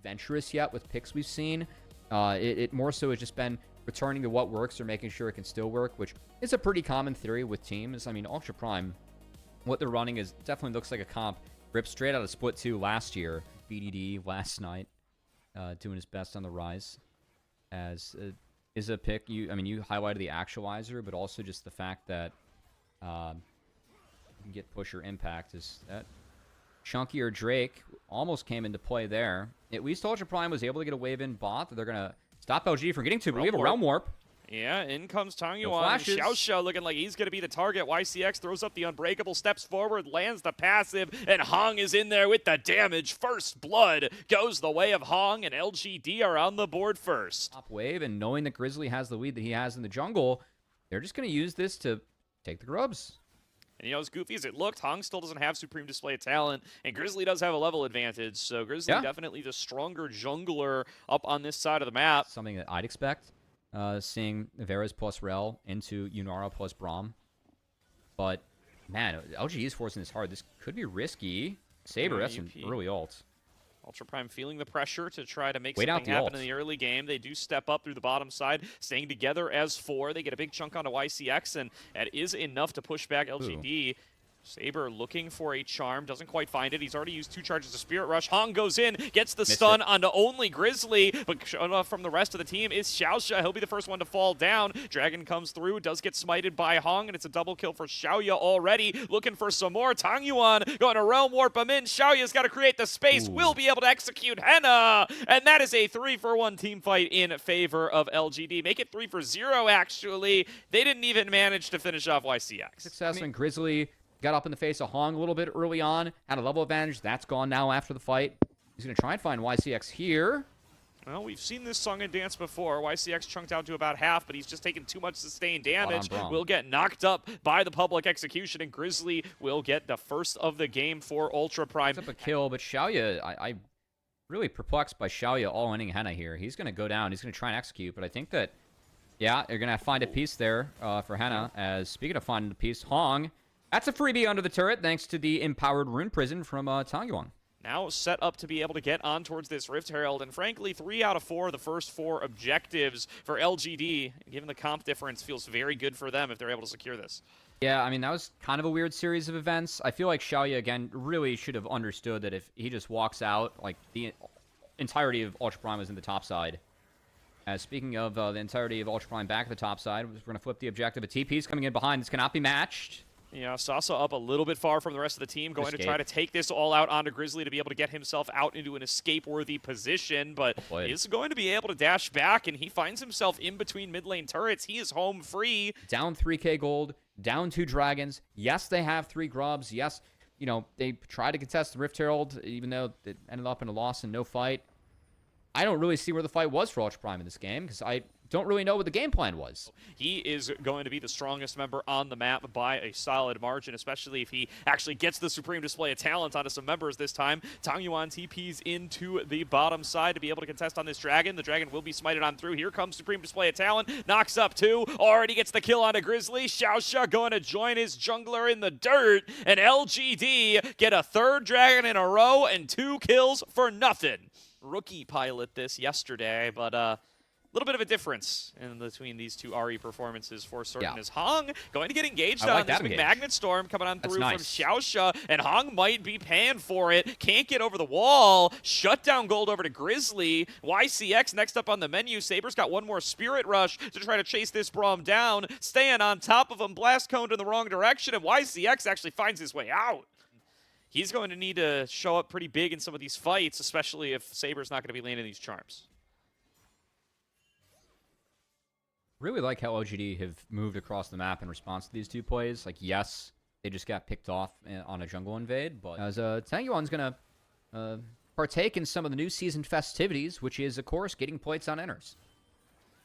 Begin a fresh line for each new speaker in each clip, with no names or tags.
adventurous yet with picks we've seen. It more so has just been returning to what works or making sure it can still work, which is a pretty common theory with teams. I mean, Ultra Prime, what they're running is definitely looks like a comp ripped straight out of Split 2 last year. BDD last night, doing his best on the rise. As is a pick, you highlighted the actualizer, but also just the fact that you can get push or impact. Is that Chunky or Drake almost came into play there. At least Ultra Prime was able to get a wave in bot. They're going to stop LG from getting to, but we have a Realm Warp.
Yeah, in comes Tangyuan.
No
Xiaoxia looking like he's going to be the target. YCX throws up the Unbreakable, steps forward, lands the passive, and Hong is in there with the damage. First blood goes the way of Hong, and LGD are on the board first.
Top wave, and knowing that Grizzly has the lead that he has in the jungle, they're just going to use this to take the grubs.
And as goofy as it looked, Hong still doesn't have Supreme Display of Talent, and Grizzly does have a level advantage, so Grizzly definitely the stronger jungler up on this side of the map.
Something that I'd expect. Seeing Varus plus Rel into Yunara plus Braum. But, man, LG is forcing this hard. This could be risky. Saber, that's an early ult.
Ultra Prime feeling the pressure to try to make something happen in the early game. They do step up through the bottom side, staying together as 4. They get a big chunk onto YCX, and that is enough to push back LGD. Ooh. Saber looking for a charm, doesn't quite find it. He's already used 2 charges of Spirit Rush. Hong goes in, gets the stun onto only Grizzly, but showing off from the rest of the team is Xiaoxia. He'll be the first one to fall down. Dragon comes through, does get smited by Hong, and it's a double kill for Xiaoya already. Looking for some more. Tangyuan going to Realm Warp him in. Xiaoya's got to create the space. Will be able to execute Henna, and that is a 3-for-1 team fight in favor of LGD. Make it 3-for-0, actually. They didn't even manage to finish off YCX.
Success when Grizzly got up in the face of Hong a little bit early on, had a level advantage. That's gone now after the fight. He's going to try and find YCX here.
Well, we've seen this song and dance before. YCX chunked out to about half, but he's just taking too much sustained damage. Will get knocked up by the public execution, and Grizzly will get the first of the game for Ultra Prime.
Up a kill, but Xiaoya, I really perplexed by Xiaoya all-inning Henna here. He's going to go down. He's going to try and execute, but I think that, yeah, they're going to find a piece there for Henna. As speaking of finding a piece, Hong, that's a freebie under the turret, thanks to the empowered Rune Prison from Tangyuan.
Now set up to be able to get on towards this Rift Herald, and frankly, 3 out of 4 of the first 4 objectives for LGD, given the comp difference, feels very good for them if they're able to secure this.
Yeah, I mean, that was kind of a weird series of events. I feel like Xiaoya, again, really should have understood that if he just walks out, like, the entirety of Ultra Prime is in the top side. Speaking of the entirety of Ultra Prime back at the top side, we're going to flip the objective. A TP's coming in behind. This cannot be matched.
Yeah, Sasa up a little bit far from the rest of the team, going to try to take this all out onto Grizzly to be able to get himself out into an escape-worthy position, but is going to be able to dash back, and he finds himself in between mid-lane turrets. He is home free.
Down 3k gold, down 2 dragons. Yes, they have 3 grubs. Yes, you know, they tried to contest the Rift Herald, even though it ended up in a loss and no fight. I don't really see where the fight was for Ultra Prime in this game, because I don't really know what the game plan was.
He is going to be the strongest member on the map by a solid margin, especially if he actually gets the Supreme Display of Talent onto some members this time. Tangyuan TPs into the bottom side to be able to contest on this Dragon. The Dragon will be smited on through. Here comes Supreme Display of Talent. Knocks up 2. Already gets the kill onto Grizzly. Xiaoxia going to join his jungler in the dirt. And LGD get a 3rd Dragon in a row and 2 kills for nothing. Rookie pilot this yesterday, but a little bit of a difference in between these 2 RE performances for certain. As Hong going to get engaged on this big Magnet Storm coming on through from Xiaoxia, and Hong might be paying for it. Can't get over the wall. Shutdown gold over to Grizzly. YCX next up on the menu. Saber's got 1 more Spirit Rush to try to chase this Braum down. Staying on top of him, blast coned in the wrong direction, and YCX actually finds his way out. He's going to need to show up pretty big in some of these fights, especially if Saber's not going to be landing these charms.
Really like how OGD have moved across the map in response to these 2 plays. Like, yes, they just got picked off on a jungle invade, but as Tangyuan's going to partake in some of the new season festivities, which is, of course, getting plates on enters.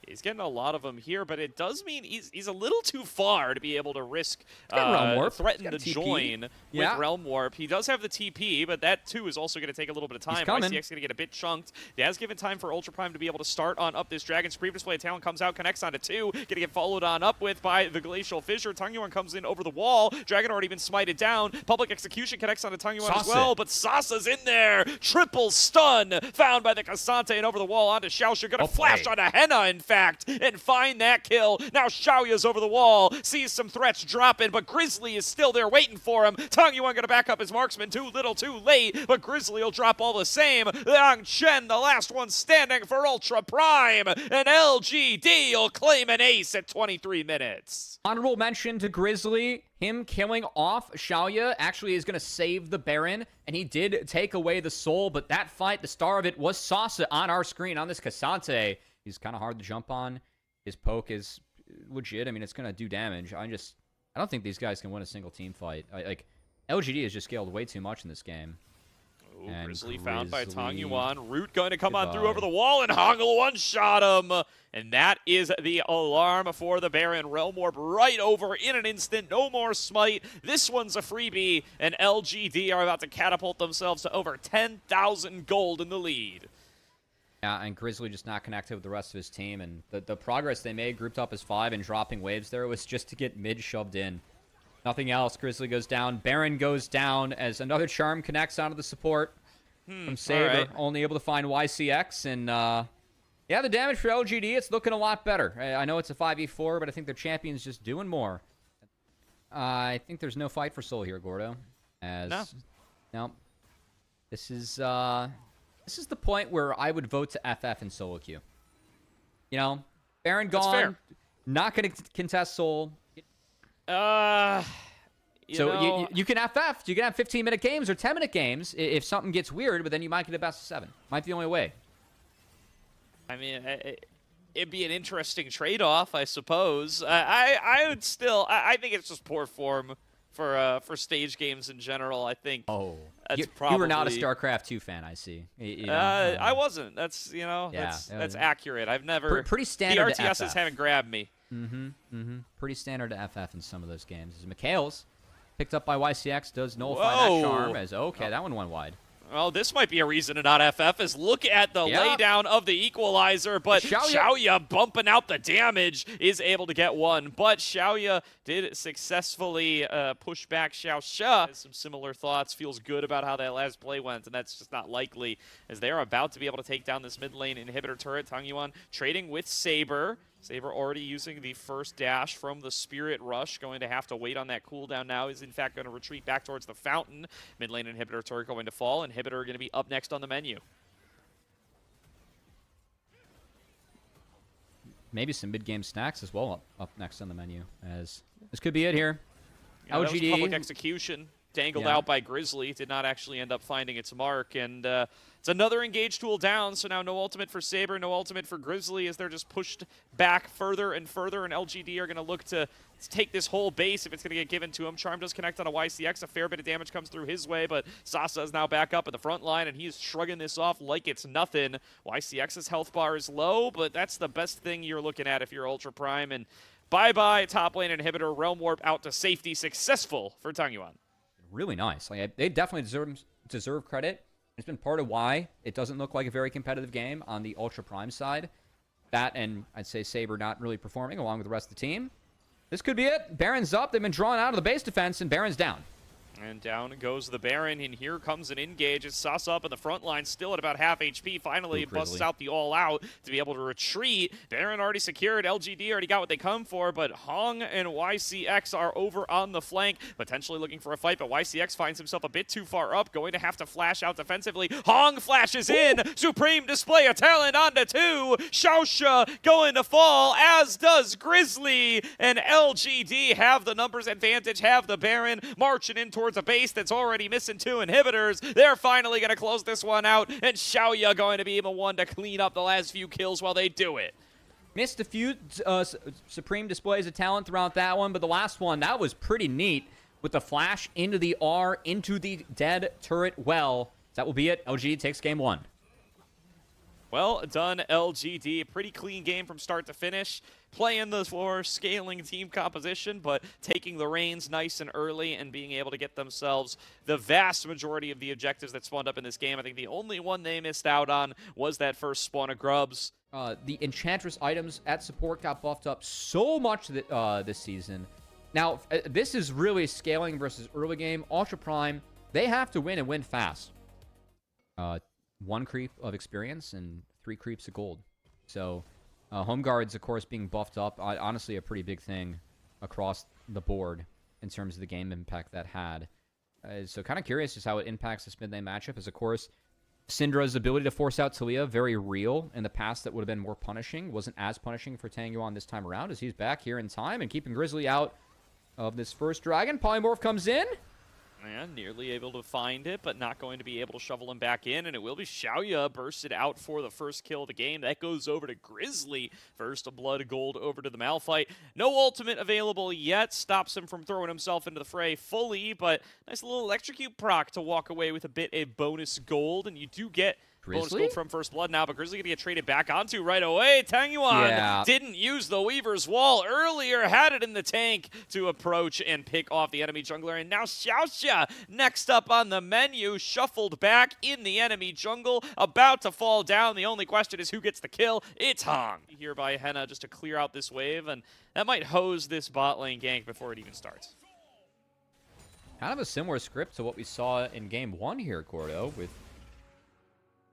He's getting a lot of them here, but it does mean he's a little too far to be able to risk threaten to join with Realm Warp. He does have the TP, but that too is also going to take a little bit of time. YCX going to get a bit chunked. He has given time for Ultra Prime to be able to start on up this Dragon. Supreme Display of Talent comes out, connects onto 2, going to get followed on up with by the Glacial Fissure. Tangyuan comes in over the wall. Dragon already been smited down. Public Execution connects onto Tangyuan as well, but Sasa's in there. Triple stun found by the Cassante and over the wall onto Xiaoxia. Going to flash onto Henna, in fact, and find that kill. Now Xiaoya's over the wall, sees some threats dropping, but Grizzly is still there waiting for him. Tangyuan going to back up his marksman. Too little, too late, but Grizzly will drop all the same. Liang Chen, the last one standing for Ultra Prime, and LGD will claim an ace at 23 minutes.
Honorable mention to Grizzly. Him killing off Xiaoya actually is going to save the Baron, and he did take away the soul, but that fight, the star of it, was Sasa on our screen on this Cassante. He's kind of hard to jump on. His poke is legit. I mean, it's going to do damage. I don't think these guys can win a single team fight. LGD has just scaled way too much in this game.
Ooh, Grizzly found by Tangyuan. Root going to come on through over the wall, and Hongul one-shot him. And that is the alarm for the Baron. Realm Warp right over in an instant. No more smite. This one's a freebie, and LGD are about to catapult themselves to over 10,000 gold in the lead.
Yeah, and Grizzly just not connected with the rest of his team, and the progress they made, grouped up as 5 and dropping waves there, was just to get mid shoved in. Nothing else. Grizzly goes down. Baron goes down as another charm connects onto the support from Saber. Right. Only able to find YCX, and yeah, the damage for LGD, it's looking a lot better. I know it's a 5v4, but I think their champion's just doing more. I think there's no fight for soul here, Gordo. No. This is the point where I would vote to FF in solo queue. You know, Baron gone, not going to contest soul.
You
can FF. You can have 15-minute games or 10-minute games if something gets weird, but then you might get a best of 7. Might be the only way.
I mean, it'd be an interesting trade-off, I suppose. I would still. I think it's just poor form for stage games in general. I think.
Oh,
that's
you were not a StarCraft 2 fan, I see.
I wasn't. That's that's accurate. I've never.
Pretty standard.
The RTSs haven't grabbed me.
Pretty standard to FF in some of those games. As Mikhail's picked up by YCX does nullify that charm. As that one went wide.
Well, this might be a reason to not FF, is look at the laydown of the equalizer, but Xiaoya bumping out the damage is able to get one, but Xiaoya did successfully push back Xiaoxia. Some similar thoughts, feels good about how that last play went, and that's just not likely, as they are about to be able to take down this mid lane inhibitor turret. Tangyuan trading with Saber. Saber already using the first dash from the Spirit Rush, going to have to wait on that cooldown now. Is in fact going to retreat back towards the fountain. Mid lane inhibitor turret going to fall. Inhibitor going to be up next on the menu.
Maybe some mid-game snacks as well up next on the menu, as this could be it here.
Yeah, that was public execution. Dangled out by Grizzly, did not actually end up finding its mark, and it's another engage tool down, so now no ultimate for Saber, no ultimate for Grizzly, as they're just pushed back further and further, and LGD are going to look to take this whole base if it's going to get given to him. Charm does connect on a YCX, a fair bit of damage comes through his way, but Sasa is now back up at the front line, and he's shrugging this off like it's nothing. YCX's health bar is low, but that's the best thing you're looking at if you're Ultra Prime, and bye-bye top lane inhibitor, Realm Warp out to safety, successful for Tangyuan.
Really nice. They definitely deserve credit. It's been part of why it doesn't look like a very competitive game on the Ultra Prime side. That, and I'd say Saber not really performing along with the rest of the team. This could be it. Baron's up. They've been drawn out of the base defense, and Baron's down.
And down goes the Baron, and here comes an engage. It's Sasa up in the front line, still at about half HP. Finally, busts out the all-out to be able to retreat. Baron already secured. LGD already got what they come for, but Hong and YCX are over on the flank, potentially looking for a fight, but YCX finds himself a bit too far up, going to have to flash out defensively. Hong flashes in. Supreme display of talent onto 2. Xiaoxia going to fall, as does Grizzly, and LGD have the numbers advantage, have the Baron marching in towards a base that's already missing 2 inhibitors. They're finally going to close this one out, and Xiaoya going to be the one to clean up the last few kills while they do it.
Missed a few Supreme displays of talent throughout that one, but the last one, that was pretty neat with the flash into the R, into the dead turret well. That will be it. LG takes game 1.
Well done, LGD. A pretty clean game from start to finish. Playing the floor, scaling team composition, but taking the reins nice and early and being able to get themselves the vast majority of the objectives that spawned up in this game. I think the only one they missed out on was that first spawn of grubs.
The Enchantress items at support got buffed up so much this season. Now, this is really scaling versus early game. Ultra Prime, they have to win and win fast. 1 creep of experience and 3 creeps of gold. So, home guards, of course, being buffed up. Honestly, a pretty big thing across the board in terms of the game impact that had. So, kind of curious just how it impacts this mid-lane matchup. As, of course, Syndra's ability to force out Talia, very real. In the past, that would have been more punishing. Wasn't as punishing for Tangyuan this time around, as he's back here in time and keeping Grizzly out of this first dragon. Polymorph comes in.
And nearly able to find it, but not going to be able to shovel him back in. And it will be Xiaoya bursted out for the first kill of the game. That goes over to Grizzly. First a blood gold over to the Malphite. No ultimate available yet. Stops him from throwing himself into the fray fully, but nice little electrocute proc to walk away with a bit of bonus gold. And you do get bonus gold from First Blood now, but Grizzly gonna get traded back onto right away. Tangyuan didn't use the Weaver's Wall earlier, had it in the tank to approach and pick off the enemy jungler, and now Xiaoxia next up on the menu, shuffled back in the enemy jungle, about to fall down. The only question is who gets the kill. It's Hong. Here by Henna just to clear out this wave, and that might hose this bot lane gank before it even starts.
Kind of a similar script to what we saw in game 1 here, Gordo, with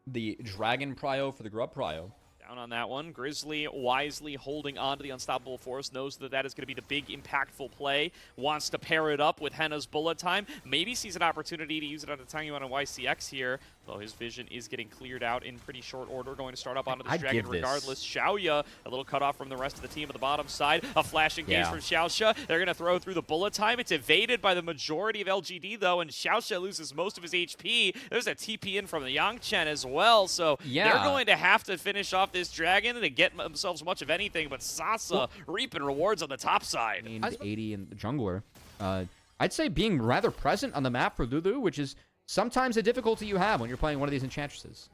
the Dragon Prio for the Grub Prio.
Down on that one. Grizzly wisely holding on to the Unstoppable Force. Knows that that is going to be the big impactful play. Wants to pair it up with Henna's Bullet Time. Maybe sees an opportunity to use it on the Tangyuan and YCX here. Though his vision is getting cleared out in pretty short order. Going to start up onto this dragon regardless. Xiaoya, a little cut off from the rest of the team at the bottom side. A flash engage from Xiaoxia. They're going to throw through the Bullet Time. It's evaded by the majority of LGD though, and Xiaoxia loses most of his HP. There's a TP in from the Yangchen as well, so they're going to have to finish off this dragon to get themselves much of anything, but Sasa reaping rewards on the top side.
80 in the jungler. I'd say being rather present on the map for Lulu, which is sometimes a difficulty you have when you're playing one of these Enchantresses.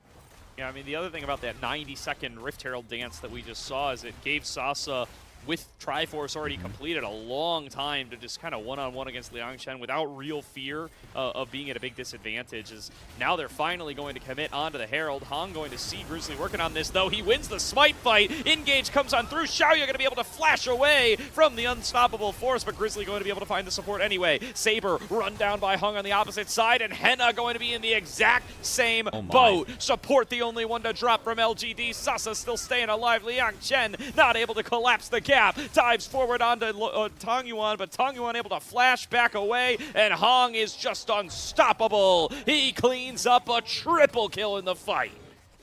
Yeah, I mean, the other thing about that 90-second Rift Herald dance that we just saw is it gave Sasa, with Triforce already completed, a long time to just kind of one-on-one against Liang Chen without real fear of being at a big disadvantage. As now they're finally going to commit onto the Herald. Hong going to see Grizzly working on this, though. He wins the smite fight. Engage comes on through. Xiaoya going to be able to flash away from the Unstoppable Force, but Grizzly going to be able to find the support anyway. Saber run down by Hong on the opposite side, and Henna going to be in the exact same boat. Support the only one to drop from LGD. Sasa still staying alive. Liang Chen not able to collapse the gap. Dives forward onto Tangyuan, but Tangyuan able to flash back away, and Hong is just unstoppable. He cleans up a triple kill in the fight.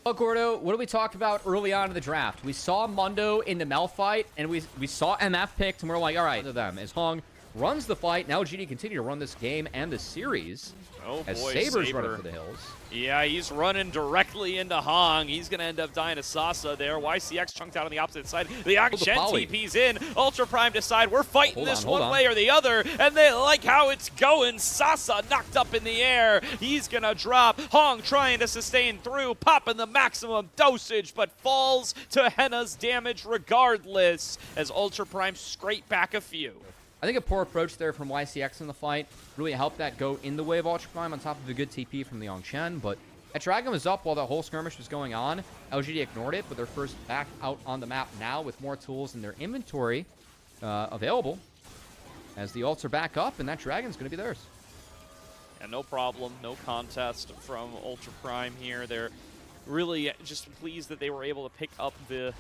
Well, Gordo, what did we talk about early on in the draft? We saw Mundo in the Malphite, and we saw MF picked, and we're like, all right, to them. As Hong runs the fight, now GD continue to run this game and the series.
Oh
as
boy,
Saber's running for the hills.
Yeah, he's running directly into Hong. He's going to end up dying to Sasa there. YCX chunked out on the opposite side. The Akshen TP's in. Ultra Prime decide we're fighting this one way or the other, and they like how it's going. Sasa knocked up in the air. He's going to drop. Hong trying to sustain through, popping the maximum dosage, but falls to Henna's damage regardless as Ultra Prime scrape back a few.
I think a poor approach there from YCX in the fight really helped that go in the way of Ultra Prime on top of a good TP from the Yongchen, but that dragon was up while that whole skirmish was going on. LGD ignored it, but they're first back out on the map now with more tools in their inventory available as the ults are back up, and that dragon's going to be theirs.
And no problem, no contest from Ultra Prime here. They're really just pleased that they were able to pick up the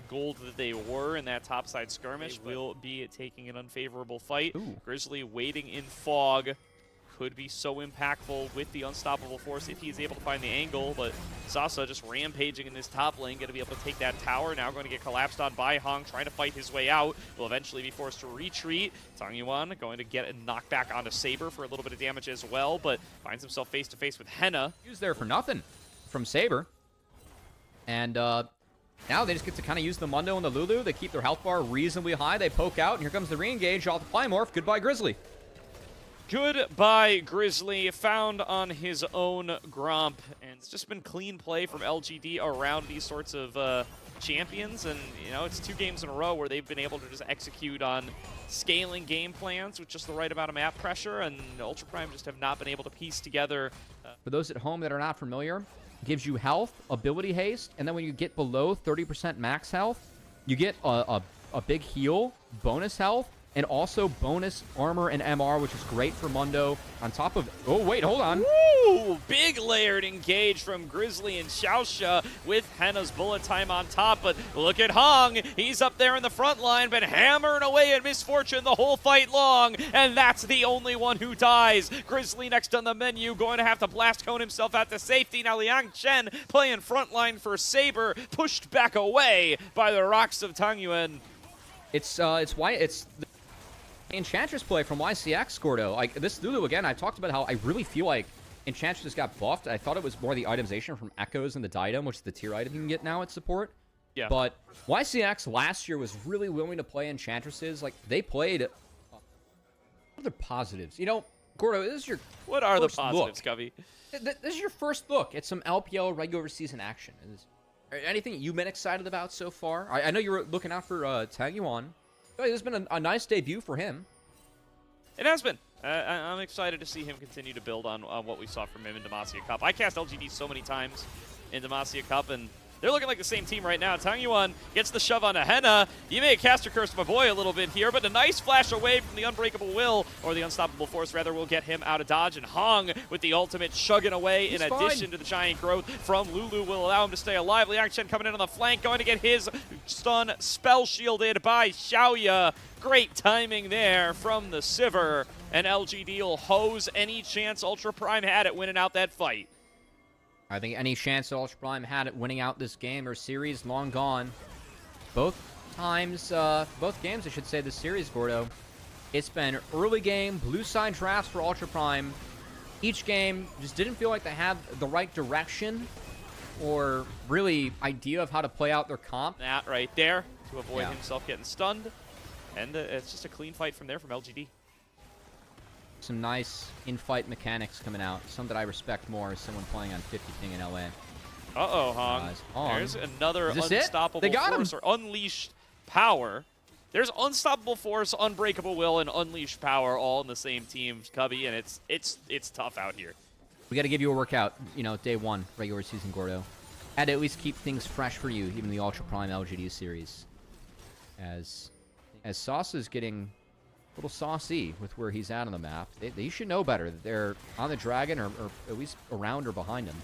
gold that they were in that topside skirmish. They will be taking an unfavorable fight. Grizzly waiting in fog. Could be so impactful with the Unstoppable Force if he's able to find the angle, but Sasa just rampaging in this top lane, going to be able to take that tower. Now going to get collapsed on by Hong, trying to fight his way out. Will eventually be forced to retreat. Tangyuan going to get a knockback onto Saber for a little bit of damage as well, but finds himself face-to-face with Henna.
He was there for nothing from Saber. And now they just get to kind of use the Mundo and the Lulu. They keep their health bar reasonably high. They poke out, and here comes the re-engage off the Polymorph. Goodbye, Grizzly.
Goodbye, Grizzly, found on his own Gromp, and it's just been clean play from LGD around these sorts of champions, and you know, it's 2 games in a row where they've been able to just execute on scaling game plans with just the right amount of map pressure, and Ultra Prime just have not been able to piece together.
For those at home that are not familiar, gives you health, ability haste, and then when you get below 30% max health, you get a big heal, bonus health, and also bonus armor and MR, which is great for Mundo. On top of... Oh, wait, hold on.
Woo! Big layered engage from Grizzly and Xiaoxia with Henna's bullet time on top. But look at Hong. He's up there in the front line, been hammering away at Misfortune the whole fight long. And that's the only one who dies. Grizzly next on the menu, going to have to blast cone himself out to safety. Now Liang Chen playing front line for Saber, pushed back away by the rocks of Tangyuan.
It's why it's... Enchantress play from YCX, Gordo. Like, this Lulu, again, I talked about how I really feel like Enchantress got buffed. I thought it was more the itemization from Echoes and the Diadem, which is the tier item you can get now at support.
Yeah.
But YCX last year was really willing to play Enchantresses. Like, they played... What are the positives? You know, Gordo, this is your
What are the
first
positives,
look.
Covey?
This is your first look at some LPL regular season action. Anything you've been excited about so far? I know you were looking out for Tangyuan. This has been a nice debut for him.
It has been. I'm excited to see him continue to build on what we saw from him in Demacia Cup. I cast LGD so many times in Demacia Cup, and they're looking like the same team right now. Tangyuan gets the shove onto Henna. You may caster curse my boy a little bit here, but a nice flash away from the Unbreakable Will, or the Unstoppable Force, rather, will get him out of dodge. And Hong, with the ultimate, chugging away in addition to the giant growth from Lulu, will allow him to stay alive. Liang Chen coming in on the flank, going to get his stun spell shielded by Xiaoya. Great timing there from the Sivir, and LGD will hose any chance Ultra Prime had at winning out that fight.
I think any chance that Ultra Prime had at winning out this game or series, long gone. Both games, I should say, this series, Gordo. It's been early game, blue side drafts for Ultra Prime. Each game just didn't feel like they had the right direction or really idea of how to play out their comp.
That right there to avoid himself getting stunned. And it's just a clean fight from there from LGD.
Some nice in-fight mechanics coming out. Some that I respect more as someone playing on 50 ping in LA.
Uh-oh, Hong. There's another Unstoppable Force, or Unleashed Power. There's Unstoppable Force, Unbreakable Will, and Unleashed Power all in the same team, Cubby, and it's tough out here.
We got to give you a workout, you know, day 1, regular season, Gordo. And at least keep things fresh for you, even the Ultra Prime LGD series. As Sauce's getting a little saucy with where he's at on the map. They should know better. They're on the dragon or at least around or behind him.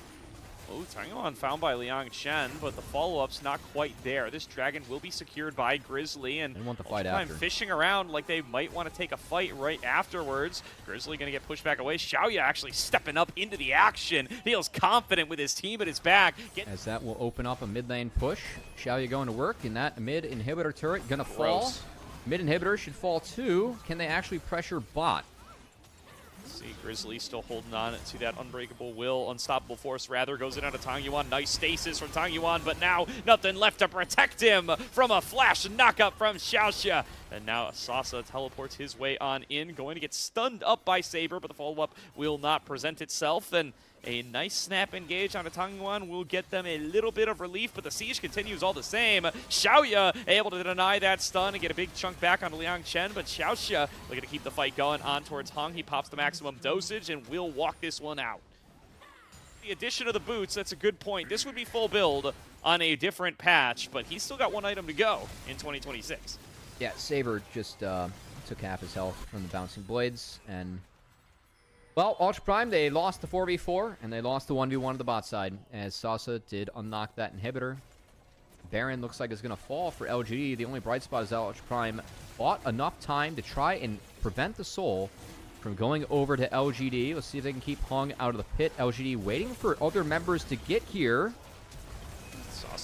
Oh, Tangyuan found by Liang Chen, but the follow-up's not quite there. This dragon will be secured by Grizzly, and
want the fight after.
Fishing around like they might want to take a fight right afterwards. Grizzly going to get pushed back away. Xiaoya actually stepping up into the action. Feels confident with his team at his back.
As that will open up a mid lane push. Xiaoya going to work, and that mid inhibitor turret going to fall. Mid inhibitor should fall too. Can they actually pressure bot?
See, Grizzly still holding on to that Unbreakable Will. Unstoppable Force, rather, goes in on a Tangyuan. Nice stasis from Tangyuan, but now nothing left to protect him from a flash knockup from Xiaoxia. And now Sasa teleports his way on in, going to get stunned up by Saber, but the follow-up will not present itself. And a nice snap engage on a Tangyuan will get them a little bit of relief, but the siege continues all the same. Xiaoya able to deny that stun and get a big chunk back onto Liang Chen, but Xiaoxia looking to keep the fight going on towards Hong. He pops the maximum dosage and will walk this one out. The addition of the boots, that's a good point. This would be full build on a different patch, but he's still got one item to go in 2026.
Yeah, Saber just took half his health from the bouncing blades, and well, Ultra Prime, they lost the 4v4, and they lost the 1v1 on the bot side, as Sasa did unlock that inhibitor. Baron looks like it's going to fall for LGD. The only bright spot is that Ultra Prime bought enough time to try and prevent the Soul from going over to LGD. Let's see if they can keep Hong out of the pit. LGD waiting for other members to get here.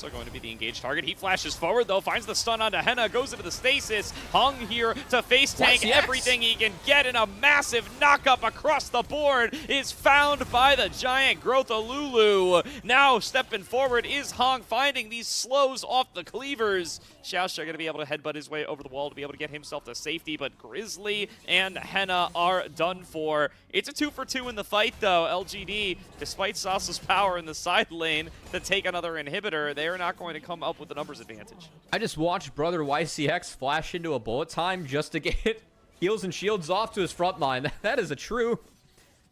also going to be the engaged target. He flashes forward, though, finds the stun onto Henna, goes into the stasis. Hung here to face tank everything he can get, and a massive knock-up across the board is found by the giant growth of Lulu. Now stepping forward is Hong, finding these slows off the cleavers. Xiaoxia going to be able to headbutt his way over the wall to be able to get himself to safety, but Grizzly and Henna are done for. It's a 2-for-2 in the fight, though. LGD, despite Sasa's power in the side lane to take another inhibitor, they are not going to come up with the numbers advantage.
I just watched Brother YCX flash into a bullet time just to get heals and shields off to his front line. That is a true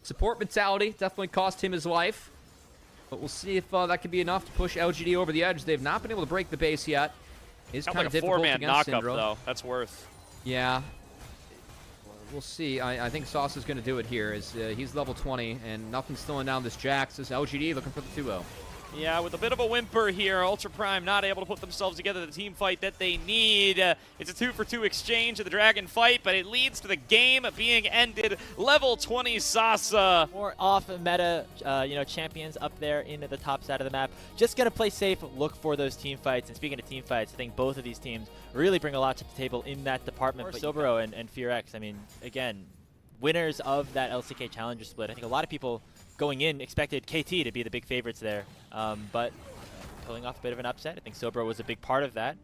support mentality. Definitely cost him his life. But we'll see if that could be enough to push LGD over the edge. They've not been able to break the base yet. It's kind of difficult
like a 4-man
against
knockup,
Syndra.
though. That's worth.
Yeah. We'll see. I think Sauce is going to do it here. He's level 20, and nothing's slowing down this Jax. This LGD looking for the 2-0.
Yeah, with a bit of a whimper here, Ultra Prime not able to put themselves together the team fight that they need. It's a 2-for-2 exchange of the Dragon fight, but it leads to the game being ended. Level 20 Sasa.
More off-meta, champions up there into the top side of the map. Just going to play safe, look for those team fights. And speaking of team fights, I think both of these teams really bring a lot to the table in that department. But Sobero and FearX, I mean, again, winners of that LCK Challenger split. I think a lot of people going in expected KT to be the big favorites there, but pulling off a bit of an upset. I think Sobro was a big part of that,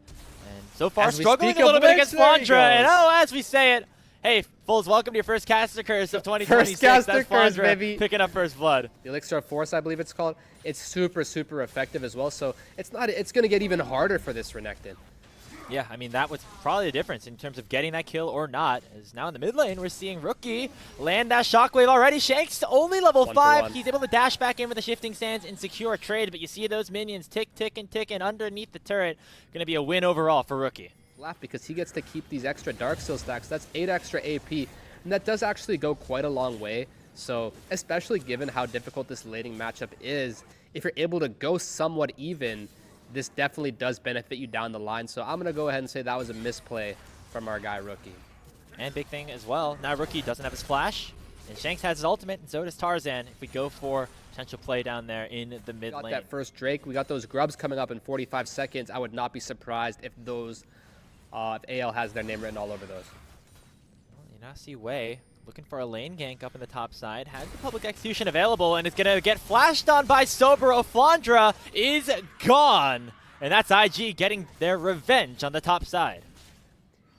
and so far struggling a little bit against Flandra. And as we say it, hey, Fulls, welcome to your first caster curse of 2026.
First caster
That's
curse,
Flandra
baby.
picking up first blood.
The Elixir of Force, I believe it's called. It's super, super effective as well. So it's going to get even harder for this Renekton.
Yeah, I mean, that was probably the difference in terms of getting that kill or not. As now in the mid lane, we're seeing Rookie land that shockwave already. Shanks only level 5. He's able to dash back in with the shifting sands and secure a trade, but you see those minions tick, and underneath the turret. Going to be a win overall for Rookie.
Laugh because he gets to keep these extra Dark Seal stacks. That's 8 extra AP, and that does actually go quite a long way. So, especially given how difficult this laning matchup is, if you're able to go somewhat even, this definitely does benefit you down the line. So I'm going to go ahead and say that was a misplay from our guy Rookie.
And big thing as well, now Rookie doesn't have his flash, and Shanks has his ultimate, and so does Tarzan. If we go for potential play down there in the mid lane.
We got that first Drake. We got those grubs coming up in 45 seconds. I would not be surprised if those, if AL has their name written all over those.
Well, you now see Wei looking for a lane gank up in the top side. Has the public execution available, and it's going to get flashed on by Sobero. Flandra is gone. And that's IG getting their revenge on the top side.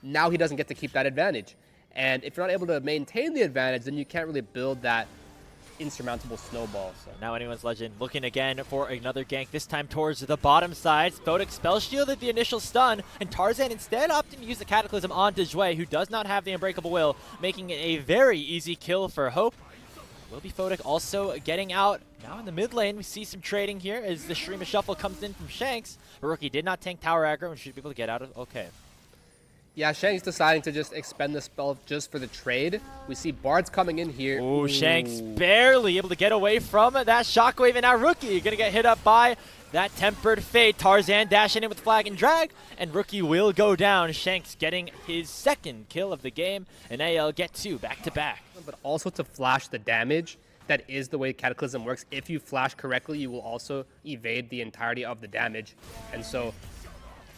Now he doesn't get to keep that advantage. And if you're not able to maintain the advantage, then you can't really build that insurmountable snowball. So
now anyone's legend looking again for another gank, this time towards the bottom side. Photic spell shielded the initial stun, and Tarzan instead opted to use the Cataclysm onto Jue, who does not have the Unbreakable Will, making it a very easy kill for Hope. Will be Photic also getting out. Now in the mid lane, we see some trading here as the Shrima Shuffle comes in from Shanks. But Rookie did not tank tower aggro and should be able to get out of okay.
yeah, Shanks deciding to just expend the spell just for the trade. We see Bards coming in here.
Ooh, Shanks barely able to get away from that shockwave, and now Rookie gonna get hit up by that Tempered Fate. Tarzan dashing in with Flag and Drag, and Rookie will go down. Shanks getting his second kill of the game, and AL get 2 back-to-back.
But also to flash the damage. That is the way Cataclysm works. If you flash correctly, you will also evade the entirety of the damage. And so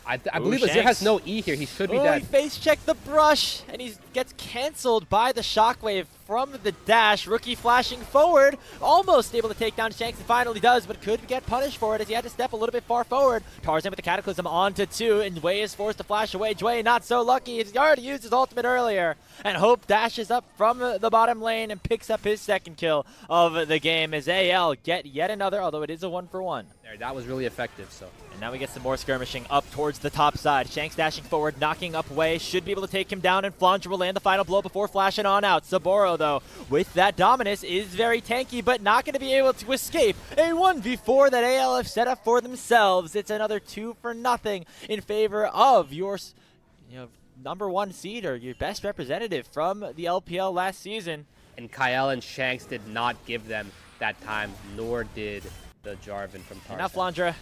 I believe Azir has no E here. He should be dead.
He face checked the brush, and he gets canceled by the shockwave from the dash. Rookie flashing forward, almost able to take down Shanks, and finally does, but could get punished for it as he had to step a little bit far forward. Tarzan with the Cataclysm onto 2, and Wei is forced to flash away. Jue not so lucky. He's already used his ultimate earlier, and Hope dashes up from the bottom lane and picks up his second kill of the game as AL get yet another, although it is a 1-for-1.
There, that was really effective. So.
And now we get some more skirmishing up towards the top side. Shanks dashing forward, knocking up Wei. Should be able to take him down, and Flandra will land the final blow before flashing on out. Saboro, though, with that dominance, is very tanky, but not going to be able to escape a 1v4 that AL have set up for themselves. It's another 2-for-0 in favor of your #1 seed or your best representative from the LPL last season.
And Kyle and Shanks did not give them that time, nor did the Jarvan from Tarzan.
Now Flandra,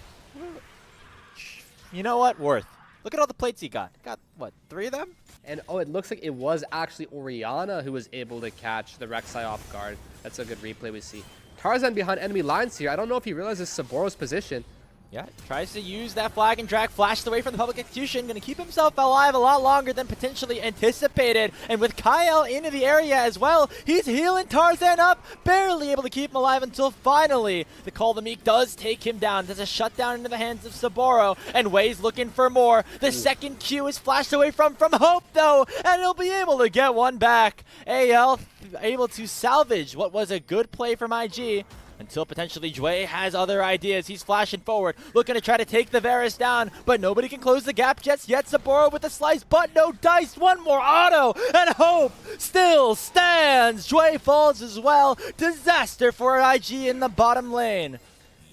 you know what? Worth. Look at all the plates he got. Got, what, 3 of them?
And oh, it looks like it was actually Orianna who was able to catch the Rek'Sai off guard. That's a good replay we see. Tarzan behind enemy lines here. I don't know if he realizes Saboro's position.
Yeah, tries to use that flag and drag, flashed away from the public execution, going to keep himself alive a lot longer than potentially anticipated. And with Kyle into the area as well, he's healing Tarzan up, barely able to keep him alive until finally the Call of the Meek does take him down. There's a shutdown into the hands of Saboro, and Wei's looking for more. The second Q is flashed away from Hope though, and he'll be able to get one back. AL able to salvage what was a good play from IG. Until potentially Jue has other ideas. He's flashing forward, looking to try to take the Varus down, but nobody can close the gap just yet. Saboro with the slice, but no dice. One more auto, and Hope still stands. Jue falls as well. Disaster for IG in the bottom lane.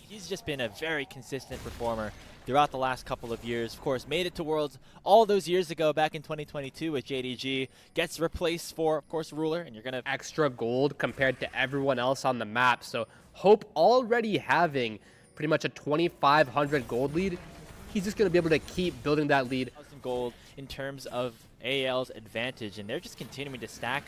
He's just been a very consistent performer throughout the last couple of years. Of course, made it to Worlds all those years ago back in 2022 with JDG. Gets replaced for, of course, Ruler, and you're going to...
Extra gold compared to everyone else on the map. So Hope already having pretty much a 2,500 gold lead. He's just going to be able to keep building that lead.
Gold in terms of AL's advantage, and they're just continuing to stack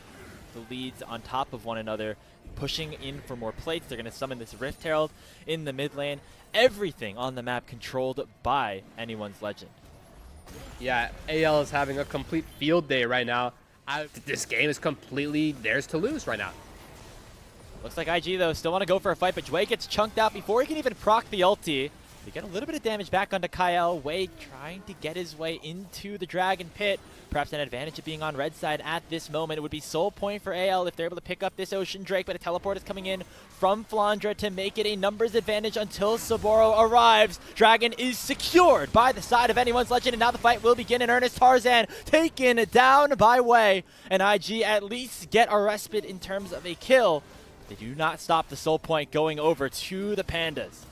the leads on top of one another, pushing in for more plates. They're going to summon this Rift Herald in the mid lane. Everything on the map controlled by anyone's legend.
Yeah, AL is having a complete field day right now. This game is completely theirs to lose right now.
Looks like IG, though, still want to go for a fight, but Jue gets chunked out before he can even proc the ulti. They get a little bit of damage back onto Kyle. Wei trying to get his way into the Dragon Pit. Perhaps an advantage of being on red side at this moment. It would be soul point for AL if they're able to pick up this Ocean Drake, but a teleport is coming in from Flandra to make it a numbers advantage until Saboro arrives. Dragon is secured by the side of anyone's legend, and now the fight will begin in earnest. Tarzan taken down by Wei, and IG at least get a respite in terms of a kill. They do not stop the soul point going over to the Pandas.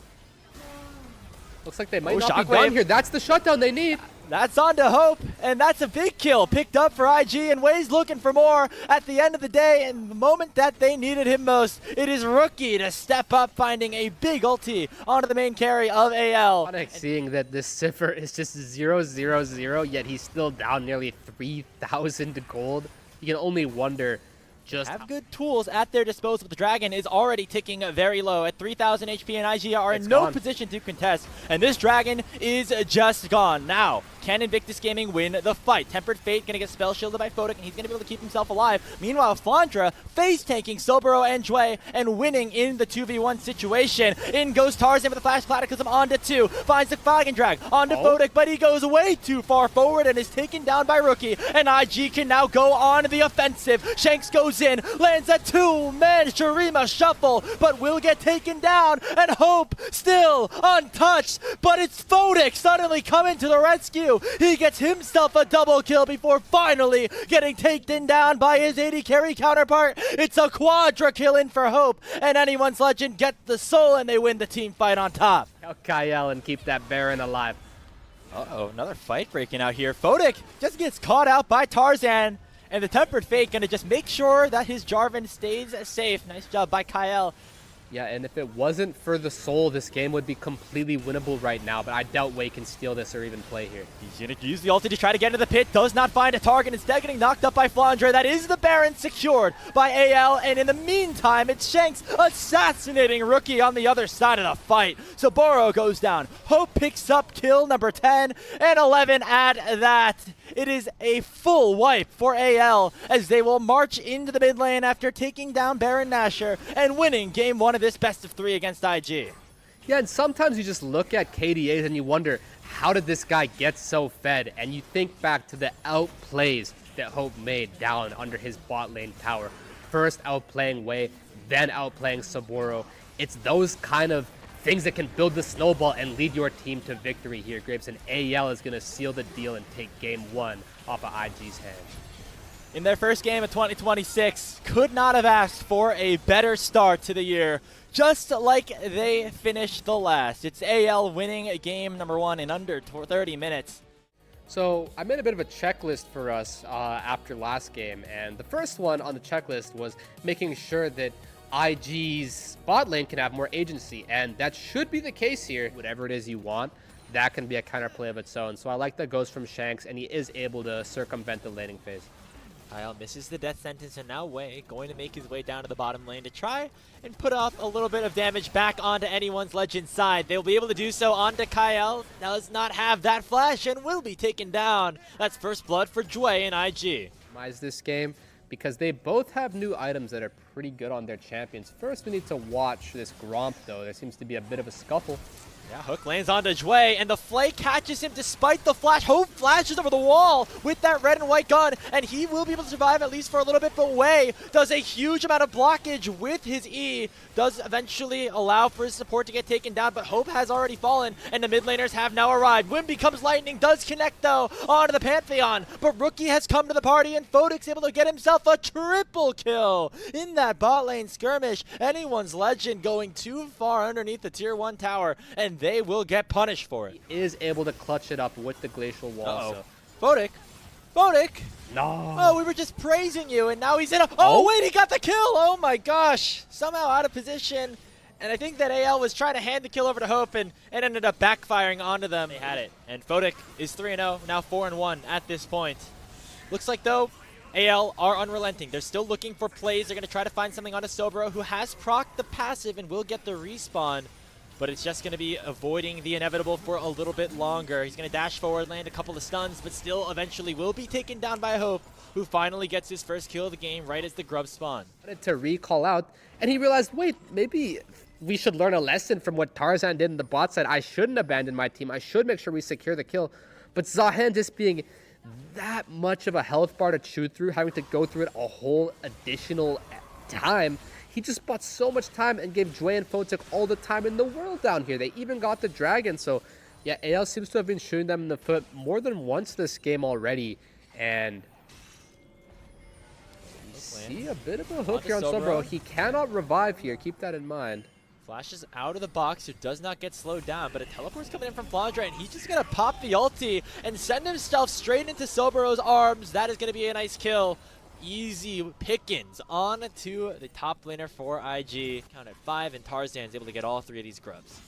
Looks like they might not be done here. That's the shutdown they need.
That's on to Hope, and that's a big kill picked up for IG, and Wei's looking for more at the end of the day, and the moment that they needed him most, it is Rookie to step up, finding a big ulti onto the main carry of AL.
Seeing that this cipher is just 0-0-0, yet he's still down nearly 3,000 gold. You can only wonder just
have good tools at their disposal. The Dragon is already ticking very low at 3,000 HP, and IG are in no position to contest. And this Dragon is just gone. Now, can Invictus Gaming win the fight? Tempered Fate going to get spell shielded by Photic, and he's going to be able to keep himself alive. Meanwhile, Flandra face tanking Soboro and Jue and winning in the 2v1 situation. In goes Tarzan with a flash cataclysm onto 2. Finds the flag and drag onto Photic, but he goes way too far forward and is taken down by Rookie. And IG can now go on the offensive. Shanks goes in, lands a 2-man Shurima shuffle, but will get taken down. And Hope still untouched, but it's Photic suddenly coming to the rescue. He gets himself a double kill before finally getting taken down by his 80 carry counterpart. It's a quadra kill in for Hope, and anyone's legend get the soul, and they win the team fight on top.
Kyle and keep that Baron alive.
Uh-oh, another fight breaking out here. Photic just gets caught out by Tarzan, and the Tempered Fate gonna just make sure that his Jarvan stays safe. Nice job by Kyle.
Yeah, and if it wasn't for the soul, this game would be completely winnable right now, but I doubt Wei can steal this or even play here.
He's going to use the ulti to try to get into the pit, does not find a target, instead getting knocked up by Flandra. That is the Baron secured by AL, and in the meantime, it's Shanks assassinating Rookie on the other side of the fight. Saboro goes down. Hope picks up kill number 10 and 11 at that. It is a full wipe for AL as they will march into the mid lane after taking down Baron Nashor and winning game 1 of this best of 3 against IG.
Yeah, and sometimes you just look at KDAs and you wonder, how did this guy get so fed? And you think back to the outplays that Hope made down under his bot lane tower. First outplaying Wei, then outplaying Saboro. It's those kind of things that can build the snowball and lead your team to victory here, Grapes, and AL is going to seal the deal and take game 1 off of IG's hands.
In their first game of 2026, could not have asked for a better start to the year, just like they finished the last. It's AL winning game number 1 in under 30 minutes.
So I made a bit of a checklist for us after last game, and the first one on the checklist was making sure that IG's bot lane can have more agency, and that should be the case here. Whatever it is you want, that can be a counterplay of its own. So I like that goes from Shanks, and he is able to circumvent the laning phase.
Kyle misses the death sentence, and now Wei going to make his way down to the bottom lane to try and put off a little bit of damage back onto anyone's Legend side. They'll be able to do so onto Kyle. Does not have that flash and will be taken down. That's first blood for Jue and IG.
This game because they both have new items that are pretty good on their champions. First, we need to watch this Gromp, though. There seems to be a bit of a scuffle.
Yeah, Hook lands onto Jue, and the Flay catches him despite the flash. Hope flashes over the wall with that red and white gun, and he will be able to survive at least for a little bit, but Wei does a huge amount of blockage with his E, does eventually allow for his support to get taken down, but Hope has already fallen, and the mid laners have now arrived. Wind becomes lightning, does connect, though, onto the Pantheon, but Rookie has come to the party, and Fodic's able to get himself a triple kill in that bot lane skirmish. Anyone's Legend going too far underneath the tier 1 tower, and they will get punished for it.
He is able to clutch it up with the glacial wall. So.
Fodic!
No.
Oh, we were just praising you, and now he's in a... Oh, wait, he got the kill! Oh my gosh! Somehow out of position, and I think that AL was trying to hand the kill over to Hope, and it ended up backfiring onto them. They had it, and Fodic is 3-0, now 4-1 at this point. Looks like, though, AL are unrelenting. They're still looking for plays. They're going to try to find something onto Sobro, who has procced the passive and will get the respawn. But it's just going to be avoiding the inevitable for a little bit longer. He's going to dash forward, land a couple of stuns, but still eventually will be taken down by Hope, who finally gets his first kill of the game right as the grub spawn.
To recall out, and he realized, wait, maybe we should learn a lesson from what Tarzan did in the bot side. I shouldn't abandon my team. I should make sure we secure the kill. But Zahen just being that much of a health bar to chew through, having to go through it a whole additional time, he just bought so much time and gave Jue and Fotic all the time in the world down here. They even got the dragon. So, yeah, AL seems to have been shooting them in the foot more than once this game already. And we see a bit of a hook here on Sobro. He cannot revive here. Keep that in mind.
Flashes out of the box, who does not get slowed down, but a teleport's coming in from Flandre, and he's just going to pop the ulti and send himself straight into Sobro's arms. That is going to be a nice kill. Easy pickings on to the top laner for IG. Count at 5, and Tarzan's able to get all 3 of these grubs.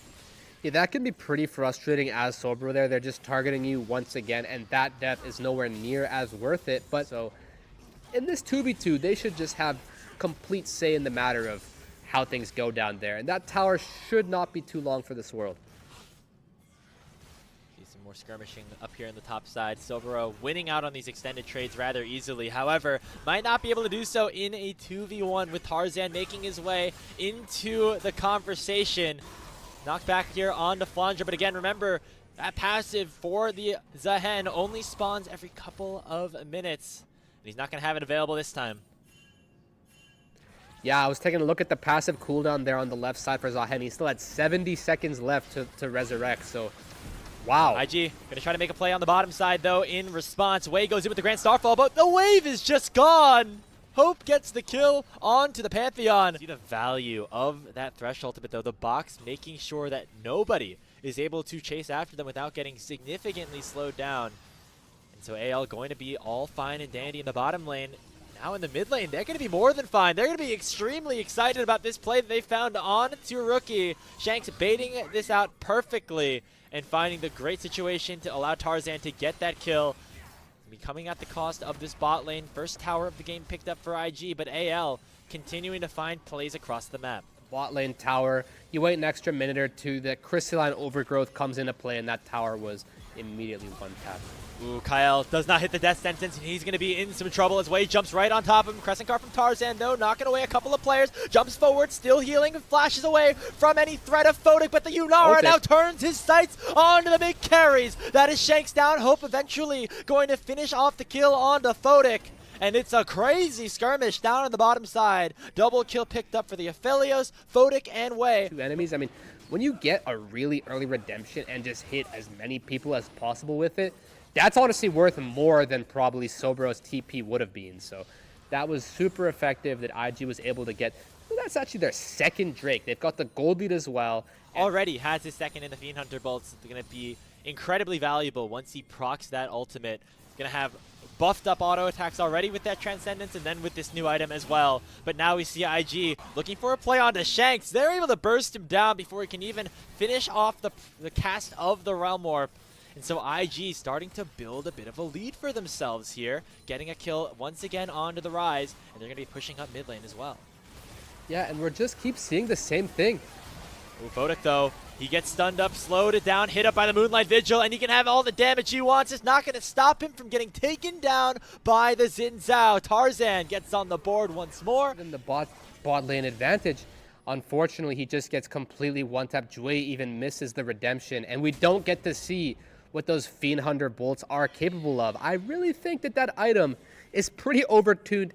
Yeah, that can be pretty frustrating as Sobro there. They're just targeting you once again, and that death is nowhere near as worth it. But so, in this 2v2, they should just have complete say in the matter of how things go down there. And that tower should not be too long for this world.
More skirmishing up here on the top side. Sobro winning out on these extended trades rather easily. However, might not be able to do so in a 2v1 with Tarzan making his way into the conversation. Knocked back here onto Flandre, but again, remember, that passive for the Zahen only spawns every couple of minutes. And he's not going to have it available this time.
Yeah, I was taking a look at the passive cooldown there on the left side for Zahen. He still had 70 seconds left to resurrect, so wow.
IG gonna try to make a play on the bottom side, though, in response. Wei goes in with the Grand Starfall, but the wave is just gone. Hope gets the kill onto the Pantheon. See the value of that Thresh ultimate, though. The box making sure that nobody is able to chase after them without getting significantly slowed down. And so AL going to be all fine and dandy in the bottom lane. Now in the mid lane, they're going to be more than fine. They're going to be extremely excited about this play that they found on to Rookie. Shanks baiting this out perfectly and finding the great situation to allow Tarzan to get that kill. Be coming at the cost of this bot lane. First tower of the game picked up for IG, but AL continuing to find plays across the map.
Bot lane tower, you wait an extra minute or two, the crystalline overgrowth comes into play, and that tower was immediately one tap.
Ooh, Kyle does not hit the death sentence, and he's going to be in some trouble as Wei jumps right on top of him. Crescent Car from Tarzan, though, knocking away a couple of players. Jumps forward, still healing, flashes away from any threat of Fodic, but the Yunara now turns his sights onto the big carries. That is Shanks down. Hope eventually going to finish off the kill onto Fodic. And it's a crazy skirmish down on the bottom side. Double kill picked up for the Aphelios, Fodic, and Wei.
Two enemies, I mean, when you get a really early redemption and just hit as many people as possible with it, that's honestly worth more than probably Sobro's TP would have been. So that was super effective that IG was able to get. Well, that's actually their second Drake. They've got the gold lead as well.
Already has his second in the Fiend Hunter bolts. It's going to be incredibly valuable once he procs that ultimate. He's going to have buffed up auto attacks already with that Transcendence, and then with this new item as well. But now we see IG looking for a play onto Shanks. They're able to burst him down before he can even finish off the cast of the Realm Warp. And so IG starting to build a bit of a lead for themselves here, getting a kill once again onto the Rise, and they're going to be pushing up mid lane as well.
Yeah, and we're just keep seeing the same thing.
Ooh, Photic though, he gets stunned up, slowed it down, hit up by the Moonlight Vigil, and he can have all the damage he wants. It's not going to stop him from getting taken down by the Xin Zhao. Tarzan gets on the board once more.
In the bot lane advantage. Unfortunately, he just gets completely one-tapped. Jue even misses the redemption, and we don't get to see what those Fiend Hunter bolts are capable of. I really think that that item is pretty overtuned,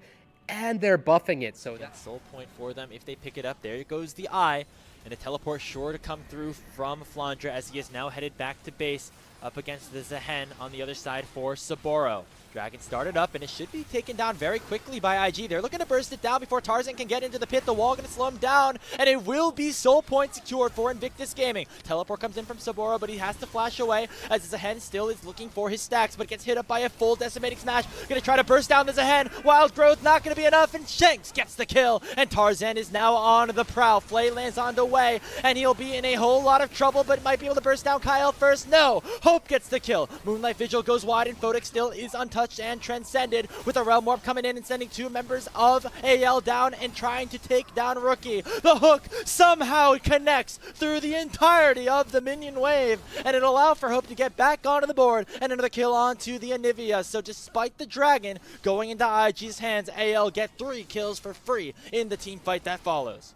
and they're buffing it. So
That's soul point for them if they pick it up. There goes the eye, and a teleport sure to come through from Flandre as he is now headed back to base up against the Zehen on the other side for Saboro. Dragon started up, and it should be taken down very quickly by IG. They're looking to burst it down before Tarzan can get into the pit. The wall going to slow him down, and it will be soul point secured for Invictus Gaming. Teleport comes in from Saboro, but he has to flash away as Zehen still is looking for his stacks, but gets hit up by a full decimating smash. Going to try to burst down the Zehen. Wild Growth not going to be enough, and Shanks gets the kill, and Tarzan is now on the prowl. Flay lands on the way, and he'll be in a whole lot of trouble, but might be able to burst down Kyle first. No! Hope gets the kill. Moonlight Vigil goes wide, and Photic still is untouched and transcended, with a Realm Warp coming in and sending 2 members of AL down and trying to take down Rookie. The hook somehow connects through the entirety of the minion wave, and it'll allow for Hope to get back onto the board, and another kill onto the Anivia. So despite the Dragon going into IG's hands, AL get 3 kills for free in the team fight that follows.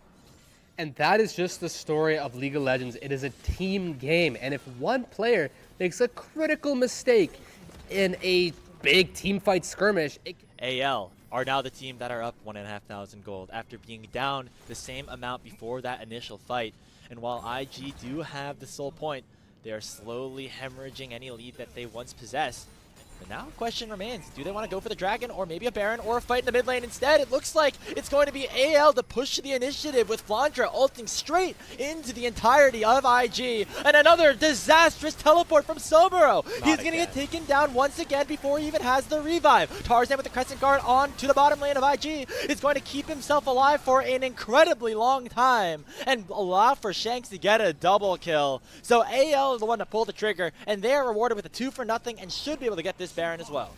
And that is just the story of League of Legends. It is a team game, and if one player makes a critical mistake in a big team fight skirmish,
AL are now the team that are up 1,500 gold after being down the same amount before that initial fight. And while IG do have the soul point, they are slowly hemorrhaging any lead that they once possessed. And now question remains, do they want to go for the Dragon or maybe a Baron or a fight in the mid lane instead? It looks like it's going to be AL to push the initiative with Flandre ulting straight into the entirety of IG. And another disastrous teleport from Sobero. He's going to get taken down once again before he even has the revive. Tarzan with the Crescent Guard on to the bottom lane of IG is going to keep himself alive for an incredibly long time and allow for Shanks to get a double kill. So AL is the one to pull the trigger, and they are rewarded with a 2-for-0 and should be able to get this Baron as well.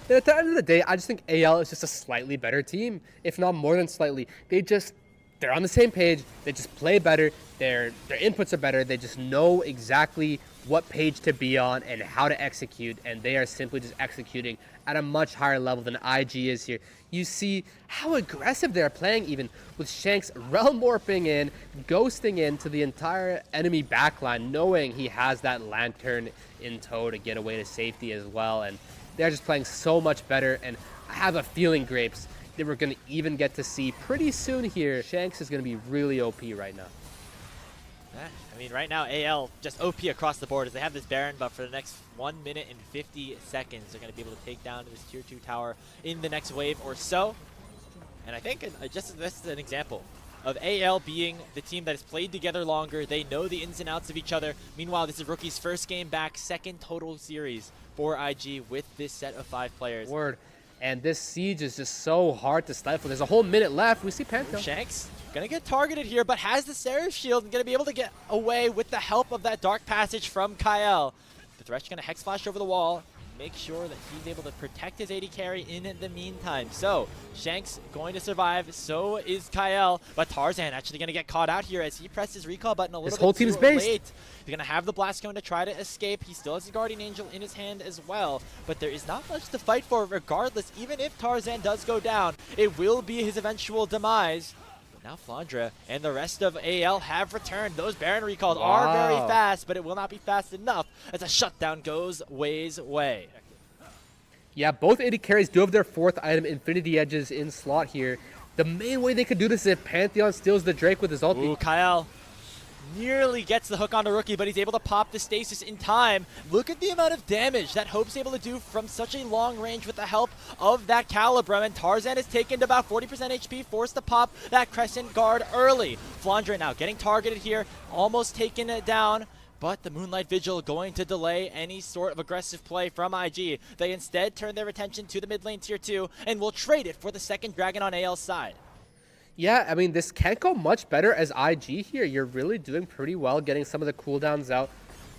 And at the end of the day, I just think AL is just a slightly better team, if not more than slightly. They're on the same page. They just play better. Their inputs are better. They just know exactly what page to be on and how to execute, and they are simply just executing at a much higher level than IG is here. You see how aggressive they're playing, even with Shanks realm warping in, ghosting into the entire enemy backline, knowing he has that lantern in tow to get away to safety as well. And they're just playing so much better, and I have a feeling, Grapes, that we're going to even get to see pretty soon here. Shanks is going to be really OP right now.
I mean, right now, AL just OP across the board as they have this Baron, but for the next 1 minute and 50 seconds, they're going to be able to take down this tier 2 tower in the next wave or so. And I think just this is an example of AL being the team that has played together longer. They know the ins and outs of each other. Meanwhile, this is Rookie's first game back, second total series for IG with this set of 5 players.
Word. And this siege is just so hard to stifle. There's a whole minute left. We see Pantheon.
Shanks gonna get targeted here, but has the Seraph Shield and gonna be able to get away with the help of that Dark Passage from Kyle. The Thresh gonna Hex Flash over the wall, make sure that he's able to protect his AD carry in the meantime. So Shanks going to survive, so is Kyle, but Tarzan actually gonna get caught out here as he pressed his recall button a little bit too late. He's gonna have the Blast Cone to try to escape. He still has his Guardian Angel in his hand as well, but there is not much to fight for regardless. Even if Tarzan does go down, it will be his eventual demise. Now Flandre and the rest of AL have returned. Those Baron recalls are very fast, but it will not be fast enough as a shutdown goes Wei's way.
Yeah, both AD carries do have their 4th item, Infinity Edges, in slot here. The main way they could do this is if Pantheon steals the Drake with his ulti.
Ooh, Kyle nearly gets the hook onto Rookie, but he's able to pop the stasis in time. Look at the amount of damage that Hope's able to do from such a long range with the help of that Calibrum, and Tarzan is taken to about 40% HP, forced to pop that Crescent Guard early. Flandre now getting targeted here, almost taken it down, but the Moonlight Vigil going to delay any sort of aggressive play from IG. They instead turn their attention to the mid lane tier 2 and will trade it for the second Dragon on AL's side.
Yeah, I mean, this can't go much better as IG here. You're really doing pretty well getting some of the cooldowns out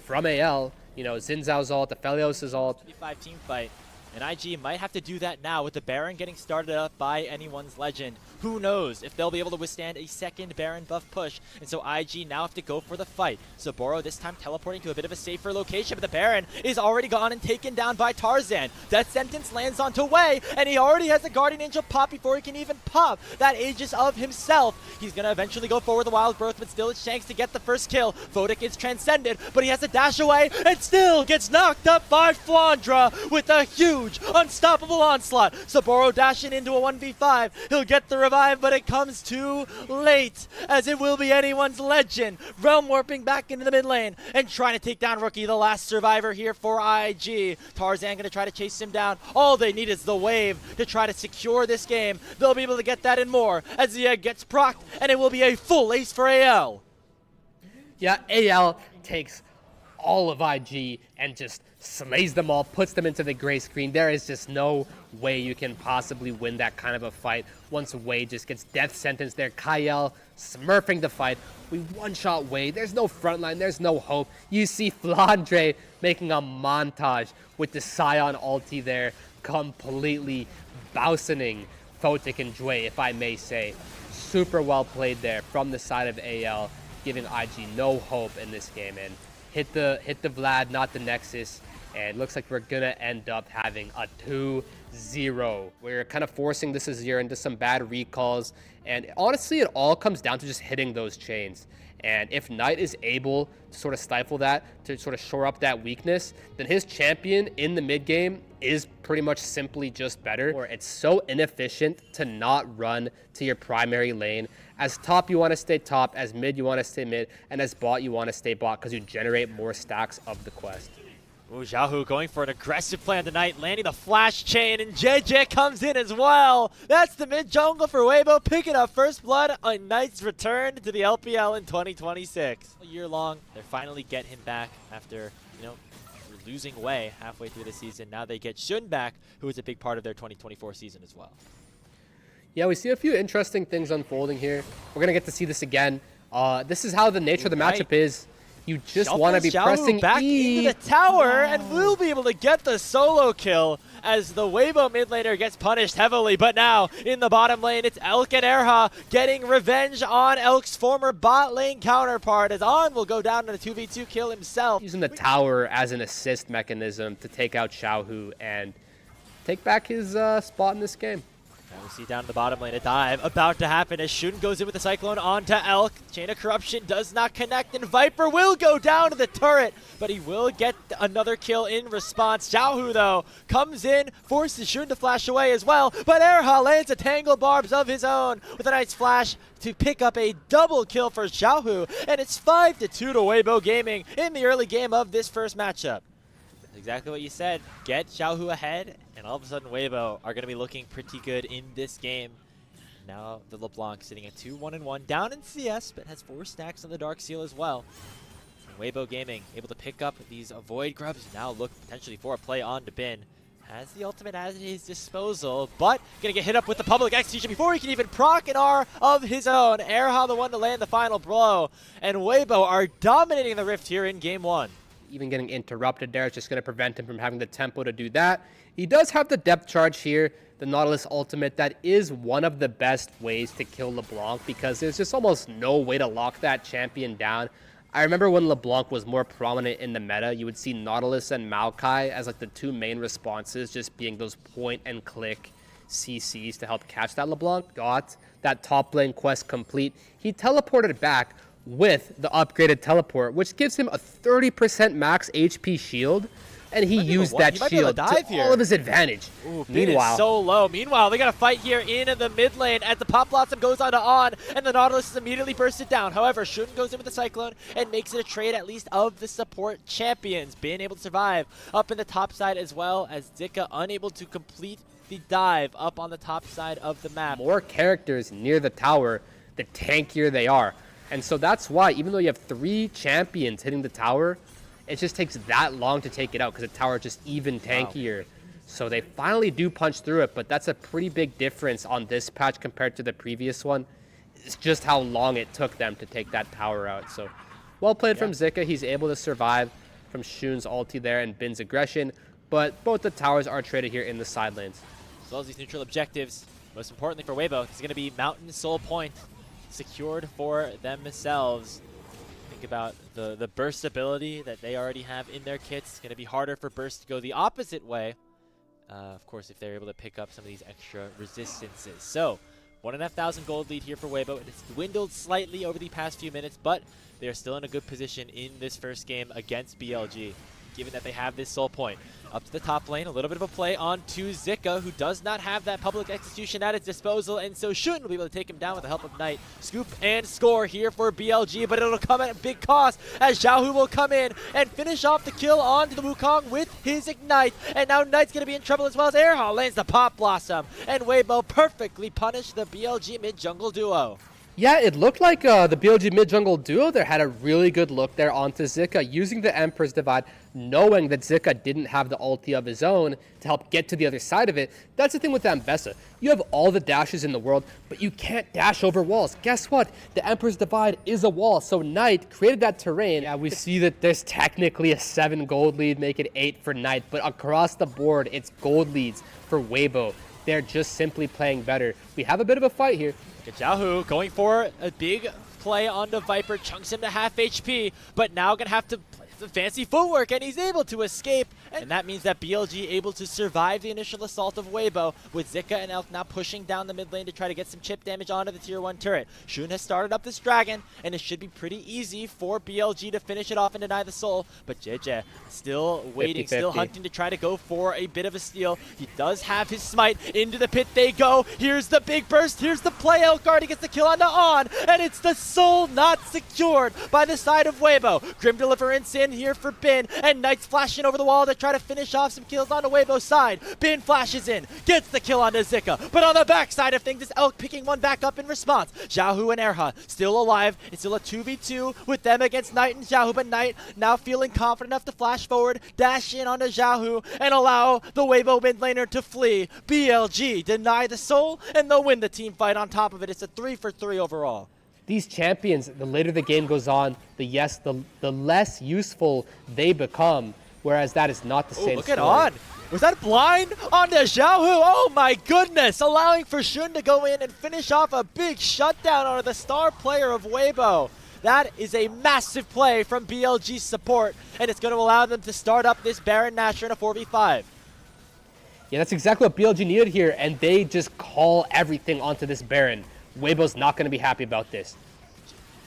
from AL. you know, Xin Zhao's ult, the Felios' ult.
5 team fight. And IG might have to do that now with the Baron getting started up by anyone's Legend. Who knows if they'll be able to withstand a second Baron buff push. And so IG now have to go for the fight. Saburo this time teleporting to a bit of a safer location, but the Baron is already gone and taken down by Tarzan. Death Sentence lands onto Wei, and he already has the Guardian Angel pop before he can even pop that Aegis of himself. He's going to eventually go forward the Wild Growth, but still it's Shanks to get the first kill. Photic is transcended, but he has to dash away and still gets knocked up by Flandra with a huge unstoppable onslaught. Saburo dashing into a 1v5. He'll get the revive, but it comes too late, as it will be anyone's Legend. Realm warping back into the mid lane and trying to take down Rookie, the last survivor here for IG. Tarzan going to try to chase him down. All they need is the wave to try to secure this game. They'll be able to get that and more as the egg gets procced, and it will be a full ace for AL.
Yeah, AL takes all of IG and just slays them all, puts them into the gray screen. There is just no way you can possibly win that kind of a fight once Wei just gets death sentence there. Kyle smurfing the fight. We one-shot Wei. There's no frontline. There's no hope. You see Flandre making a montage with the Scion ulti there, completely bouncing Photic and Jue, if I may say. Super well played there from the side of AL, giving IG no hope in this game. And hit the Vlad, not the Nexus, and looks like we're gonna end up having a 2-0. We're kind of forcing this Azir into some bad recalls, and honestly, it all comes down to just hitting those chains. And if Knight is able to sort of stifle that, to sort of shore up that weakness, then his champion in the mid game is pretty much simply just better. Or it's so inefficient to not run to your primary lane. As top, you want to stay top. As mid, you want to stay mid. And as bot, you want to stay bot because you generate more stacks of the quest.
Ooh, Xiaohu going for an aggressive plan tonight, landing the flash chain, and JJ comes in as well. That's the mid jungle for Weibo, picking up first blood on Knight's return to the LPL in 2026. All year long, they finally get him back after, losing Wei halfway through the season. Now they get Shun back, who is a big part of their 2024 season as well.
Yeah, we see a few interesting things unfolding here. We're going to get to see this again. This is how the nature of the matchup is. You just want to be pressing
back
E.
into the tower, and we'll be able to get the solo kill as the Weibo mid laner gets punished heavily. But now, in the bottom lane, it's Elk and Erha getting revenge on Elk's former bot lane counterpart, as On will go down to the 2v2 kill himself.
Using the tower as an assist mechanism to take out Xiaohu and take back his spot in this game.
Now we see down in the bottom lane a dive about to happen as Shun goes in with the Cyclone onto Elk. Chain of Corruption does not connect, and Viper will go down to the turret, but he will get another kill in response. Xiaohu, though, comes in, forces Shun to flash away as well, but Erha lands a Tangle Barbs of his own with a nice flash to pick up a double kill for Xiaohu, and it's 5-2 to Weibo Gaming in the early game of this first matchup. Exactly what you said. Get Xiaohu ahead, and all of a sudden Weibo are going to be looking pretty good in this game. Now the LeBlanc sitting at 2-1-1, down in CS, but has 4 stacks on the Dark Seal as well. And Weibo Gaming able to pick up these Void Grubs, now look potentially for a play on to Bin. Has the ultimate at his disposal, but going to get hit up with the public execution before he can even proc an R of his own. Erha the one to land the final blow, and Weibo are dominating the Rift here in Game 1.
Even getting interrupted there is just going to prevent him from having the tempo to do that. He does have the depth charge here, the Nautilus ultimate. That is one of the best ways to kill LeBlanc because there's just almost no way to lock that champion down. I remember when LeBlanc was more prominent in the meta, you would see Nautilus and Maokai as like the 2 main responses, just being those point and click CCs to help catch that LeBlanc. Got that top lane quest complete. He teleported back with the upgraded teleport, which gives him a 30% max HP shield, and he used that shield to all of his advantage.
Ooh, meanwhile, is so low. Meanwhile, they got a fight here in the mid lane as the Pop Blossom goes on, and the Nautilus is immediately bursted down. However, Shun goes in with the Cyclone and makes it a trade at least of the support champions, being able to survive up in the top side as well as Zika unable to complete the dive up on the top side of the map.
More characters near the tower, the tankier they are. And so that's why, even though you have 3 champions hitting the tower, it just takes that long to take it out because the tower is just even tankier. Wow. So they finally do punch through it, but that's a pretty big difference on this patch compared to the previous one. It's just how long it took them to take that tower out. So well played from Zika. He's able to survive. from Shun's ulti there and Bin's aggression, but both the towers are traded here in the side lanes.
As well as these neutral objectives, most importantly for Weibo, it's going to be Mountain Soul Point secured for themselves. Think about the burst ability that they already have in their kits. It's going to be harder for Burst to go the opposite way. Of course, if they're able to pick up some of these extra resistances. So, 1,500 gold lead here for Weibo. It has dwindled slightly over the past few minutes, but they are still in a good position in this first game against BLG, given that they have this soul point. Up to the top lane, a little bit of a play on to Zika, who does not have that public execution at its disposal, and so Shun will be able to take him down with the help of Knight. Scoop and score here for BLG, but it'll come at a big cost as Xiaohu will come in and finish off the kill onto the Wukong with his Ignite, and now Knight's going to be in trouble as well as Airhall lands the Pop Blossom, and Weibo perfectly punished the BLG mid-jungle duo.
Yeah, it looked like the BLG mid-jungle duo there had a really good look there onto Zika, using the Emperor's Divide, knowing that Zika didn't have the ulti of his own to help get to the other side of it. That's the thing with Ambessa. You have all the dashes in the world, but you can't dash over walls. Guess what? The Emperor's Divide is a wall, so Knight created that terrain. Yeah, we see that there's technically a 7 gold lead, make it 8 for Knight, but across the board, it's gold leads for Weibo. They're just simply playing better. We have a bit of a fight here.
Xiaohu going for a big play onto Viper, chunks him to half HP, but now gonna have to play some fancy footwork, and he's able to escape. And that means that BLG able to survive the initial assault of Weibo, with Zika and Elk now pushing down the mid lane to try to get some chip damage onto the tier 1 turret. Shun has started up this dragon, and it should be pretty easy for BLG to finish it off and deny the soul. But JJ still waiting,
50-50.
still hunting to try to go for a bit of a steal. He does have his smite. Into the pit they go. Here's the big burst. Here's the play. Elkguard gets the kill on the On, and it's the soul not secured by the side of Weibo. Grim Deliverance in here for Bin, and Knight's flashing over the wall to try to finish off some kills on the Weibo's side. Bin flashes in, gets the kill onto Zika, but on the backside of things, it's Elk picking one back up in response. Xiaohu and Erha still alive. It's still a 2v2 with them against Knight and Xiaohu, but Knight now feeling confident enough to flash forward, dash in onto Xiaohu, and allow the Weibo mid laner to flee. BLG deny the soul, and they'll win the team fight on top of it. It's a 3-for-3 overall.
These champions, the later the game goes on, the less useful they become, whereas that is not the same
Look
story.
at On. Was that blind onto Xiaohu? Oh my goodness, allowing for Shun to go in and finish off a big shutdown onto the star player of Weibo. That is a massive play from BLG's support, and it's going to allow them to start up this Baron Nashor in a 4v5.
Yeah, that's exactly what BLG needed here, and they just call everything onto this Baron. Weibo's not going to be happy about this.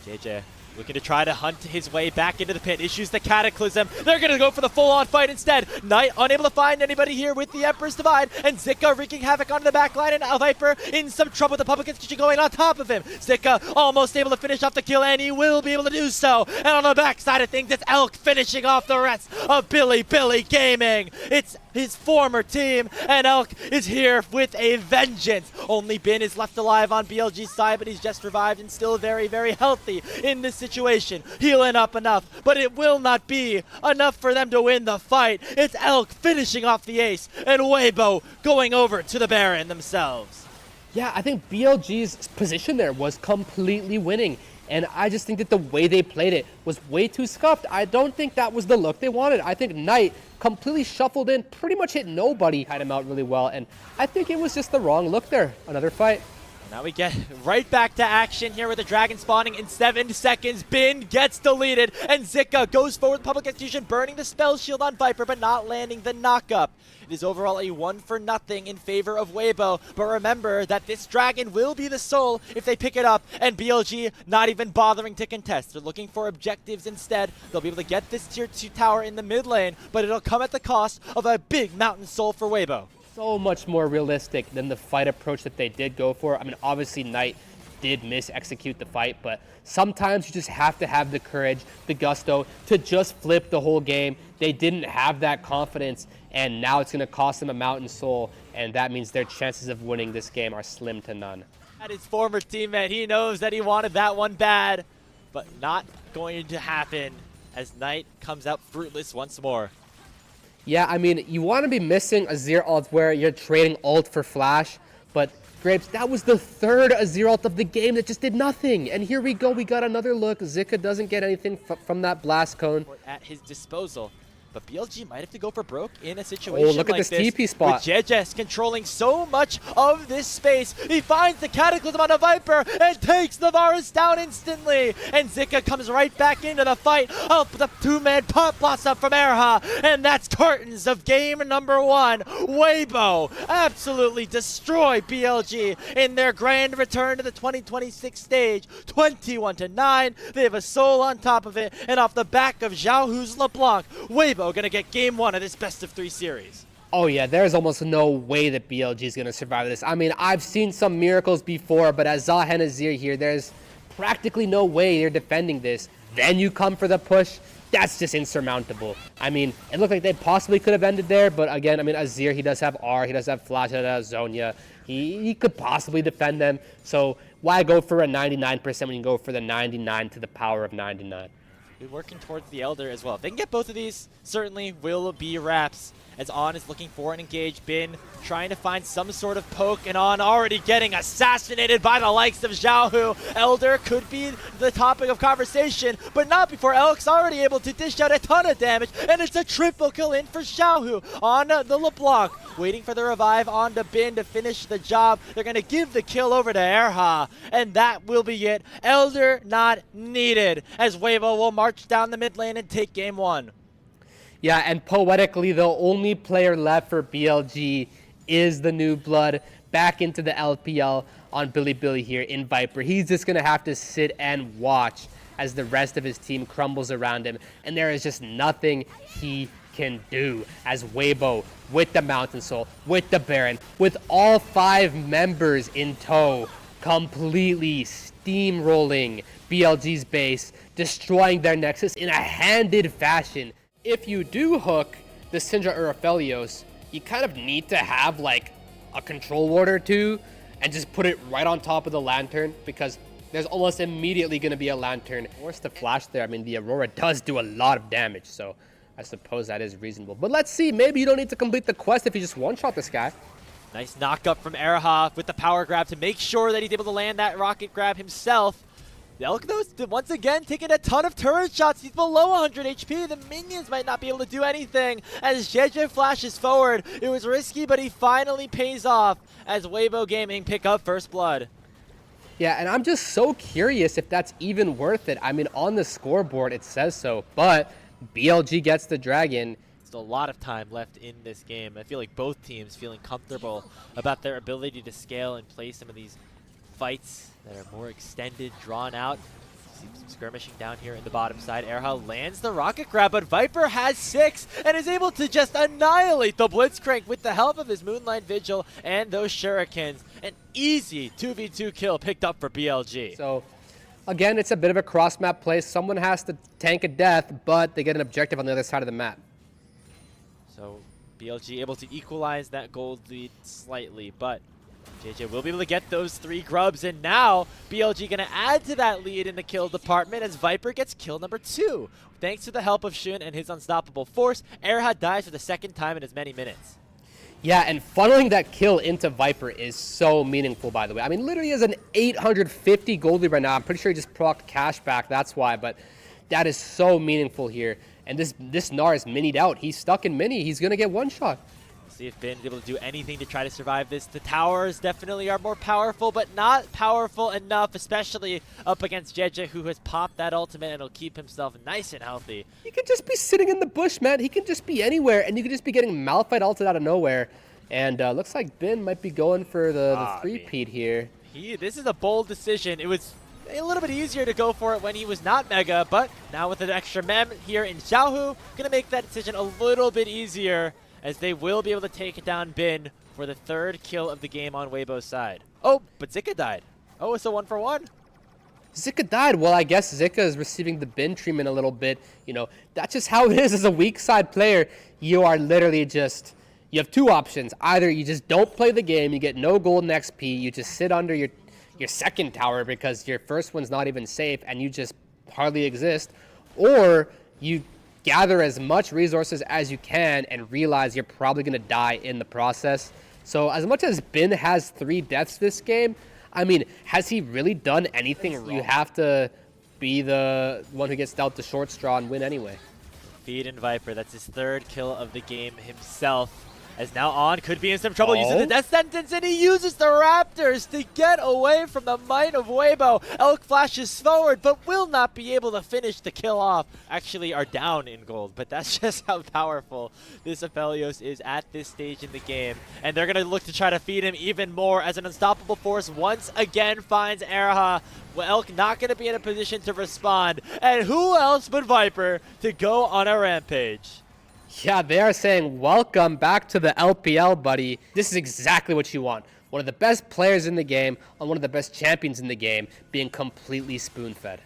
JJ looking to try to hunt his way back into the pit. Issues the Cataclysm. They're going to go for the full-on fight instead. Knight unable to find anybody here with the Emperor's Divide. And Zika wreaking havoc on the back line. And Viper in some trouble with the public execution going on top of him. Zika almost able to finish off the kill, and he will be able to do so. And on the back side of things, it's Elk finishing off the rest of Billy Gaming. It's his former team, and Elk is here with a vengeance. Only Bin is left alive on BLG's side, but he's just revived and still very, very healthy in this situation. Healing up enough, but it will not be enough for them to win the fight. It's Elk finishing off the ace, and Weibo going over to the Baron themselves.
Yeah, I think BLG's position there was completely winning, and I just think that the way they played it was way too scuffed. I don't think that was the look they wanted. I think Knight completely shuffled in, pretty much hit nobody, had him out really well, and I think it was just the wrong look there. Another fight.
Now we get right back to action here with the dragon spawning in 7 seconds. Bin gets deleted, and Zika goes forward with public execution, burning the spell shield on Viper, but not landing the knockup. It is overall a 1-for-0 in favor of Weibo, but remember that this dragon will be the soul if they pick it up, and BLG not even bothering to contest. They're looking for objectives instead. They'll be able to get this tier 2 tower in the mid lane, but it'll come at the cost of a big mountain soul for Weibo.
So much more realistic than the fight approach that they did go for. I mean, obviously Knight did execute the fight, but sometimes you just have to have the courage, the gusto to just flip the whole game. They didn't have that confidence, and now it's going to cost them a mountain soul, and that means their chances of winning this game are slim to none.
At his former teammate, he knows that he wanted that one bad, but not going to happen as Knight comes out fruitless once more.
Yeah, I mean, you want to be missing a Zir ult where you're trading ult for flash, But Grapes, that was the third Azir ult of the game that just did nothing. And here we go, we got another look. Zika doesn't get anything from that blast cone.
At his disposal. But BLG might have to go for broke in a situation
look at
like
this TP spot.
With Jejes controlling so much of this space. He finds the Cataclysm on a Viper and takes the Varus down instantly. And Zika comes right back into the fight. Up the two-man pot blossom from Erha. And that's curtains of game number 1. Weibo absolutely destroy BLG in their grand return to the 2026 stage. 21-9. They have a soul on top of it. And off the back of Xiaohu's LeBlanc, Weibo gonna get game 1 of this best-of-3 series.
Oh yeah, there's almost no way that BLG is gonna survive this. I mean, I've seen some miracles before, but as Zahen Azir here, there's practically no way they're defending this. Then you come for the push, that's just insurmountable. I mean, it looked like they possibly could have ended there, but again, I mean, Azir, he does have R, he does have Flash, he does have Zhonya. He could possibly defend them, so why go for a 99% when you go for the 99 to the power of 99?
Working towards the Elder as well. If they can get both of these, certainly will be wraps. As On is looking for an engage. Bin trying to find some sort of poke, and On already getting assassinated by the likes of Xiaohu. Elder could be the topic of conversation, but not before Elk's already able to dish out a ton of damage, and it's a triple kill in for Xiaohu on the LeBlanc. Waiting for the revive onto Bin to finish the job. They're going to give the kill over to Erha, and that will be it. Elder not needed, as Weibo will march down the mid lane and take game 1.
Yeah, and poetically, the only player left for BLG is the new blood back into the LPL on Billy here in Viper. He's just going to have to sit and watch as the rest of his team crumbles around him, and there is just nothing he can do as Weibo with the Mountain Soul, with the Baron, with all 5 members in tow, completely steamrolling BLG's base, destroying their Nexus in a handed fashion. If you do hook the Syndra or Aphelios, you kind of need to have like a control ward or two and just put it right on top of the Lantern, because there's almost immediately going to be a Lantern. Force the flash there. I mean, the Aurora does do a lot of damage, so I suppose that is reasonable. But let's see, maybe you don't need to complete the quest if you just one-shot this guy.
Nice knock-up from Erha with the power grab to make sure that he's able to land that rocket grab himself. The Elk, though, once again taking a ton of turret shots. He's below 100 HP. The minions might not be able to do anything as JJ flashes forward. It was risky, but he finally pays off as Weibo Gaming pick up first blood.
Yeah, and I'm just so curious if that's even worth it. I mean, on the scoreboard, it says so, but BLG gets the dragon.
Still a lot of time left in this game. I feel like both teams feeling comfortable about their ability to scale and play some of these fights that are more extended, drawn out. See some skirmishing down here in the bottom side. Erha lands the rocket grab, but Viper has 6 and is able to just annihilate the Blitzcrank with the help of his Moonlight Vigil and those Shurikens. An easy 2v2 kill picked up for BLG.
So, again, it's a bit of a cross-map play. Someone has to tank a death, but they get an objective on the other side of the map.
So BLG able to equalize that gold lead slightly, but JJ will be able to get those 3 grubs, and now BLG going to add to that lead in the kill department as Viper gets kill number 2. Thanks to the help of Shun and his unstoppable force, Erha dies for the 2nd time in as many minutes.
Yeah, and funneling that kill into Viper is so meaningful, by the way. I mean, literally has an 850 gold lead right now. I'm pretty sure he just procced cash back, that's why, but that is so meaningful here. And this Gnar is minied out. He's stuck in mini. He's going to get one shot.
See if Bin is able to do anything to try to survive this. The towers definitely are more powerful, but not powerful enough, especially up against Jeje, who has popped that ultimate and will keep himself nice and healthy.
He could just be sitting in the bush, man. He can just be anywhere, and you could just be getting Malphite ulted out of nowhere. And looks like Bin might be going for the 3-peat here.
This is a bold decision. It was a little bit easier to go for it when he was not Mega, but now with an extra mem here in Xiaohu, going to make that decision a little bit easier, as they will be able to take down Bin for the 3rd kill of the game on Weibo's side. Oh, but Zika died. Oh, it's a 1-for-1.
Zika died. Well, I guess Zika is receiving the Bin treatment a little bit. You know, that's just how it is as a weak side player. You are literally just, you have 2 options. Either you just don't play the game, you get no golden XP, you just sit under your 2nd tower because your 1st one's not even safe and you just hardly exist, or you gather as much resources as you can and realize you're probably going to die in the process. So as much as Bin has 3 deaths this game, I mean, has he really done anything wrong? You have to be the one who gets dealt the short straw and win anyway.
Feed and Viper, that's his 3rd kill of the game himself. As now On could be in some trouble using the death sentence, and he uses the Raptors to get away from the might of Weibo. Elk flashes forward, but will not be able to finish the kill off. Actually are down in gold, but that's just how powerful this Aphelios is at this stage in the game. And they're going to look to try to feed him even more as an unstoppable force once again finds Erha. Well, Elk not going to be in a position to respond. And who else but Viper to go on a rampage?
Yeah, they are saying, welcome back to the LPL, buddy. This is exactly what you want. One of the best players in the game on one of the best champions in the game being completely spoon-fed.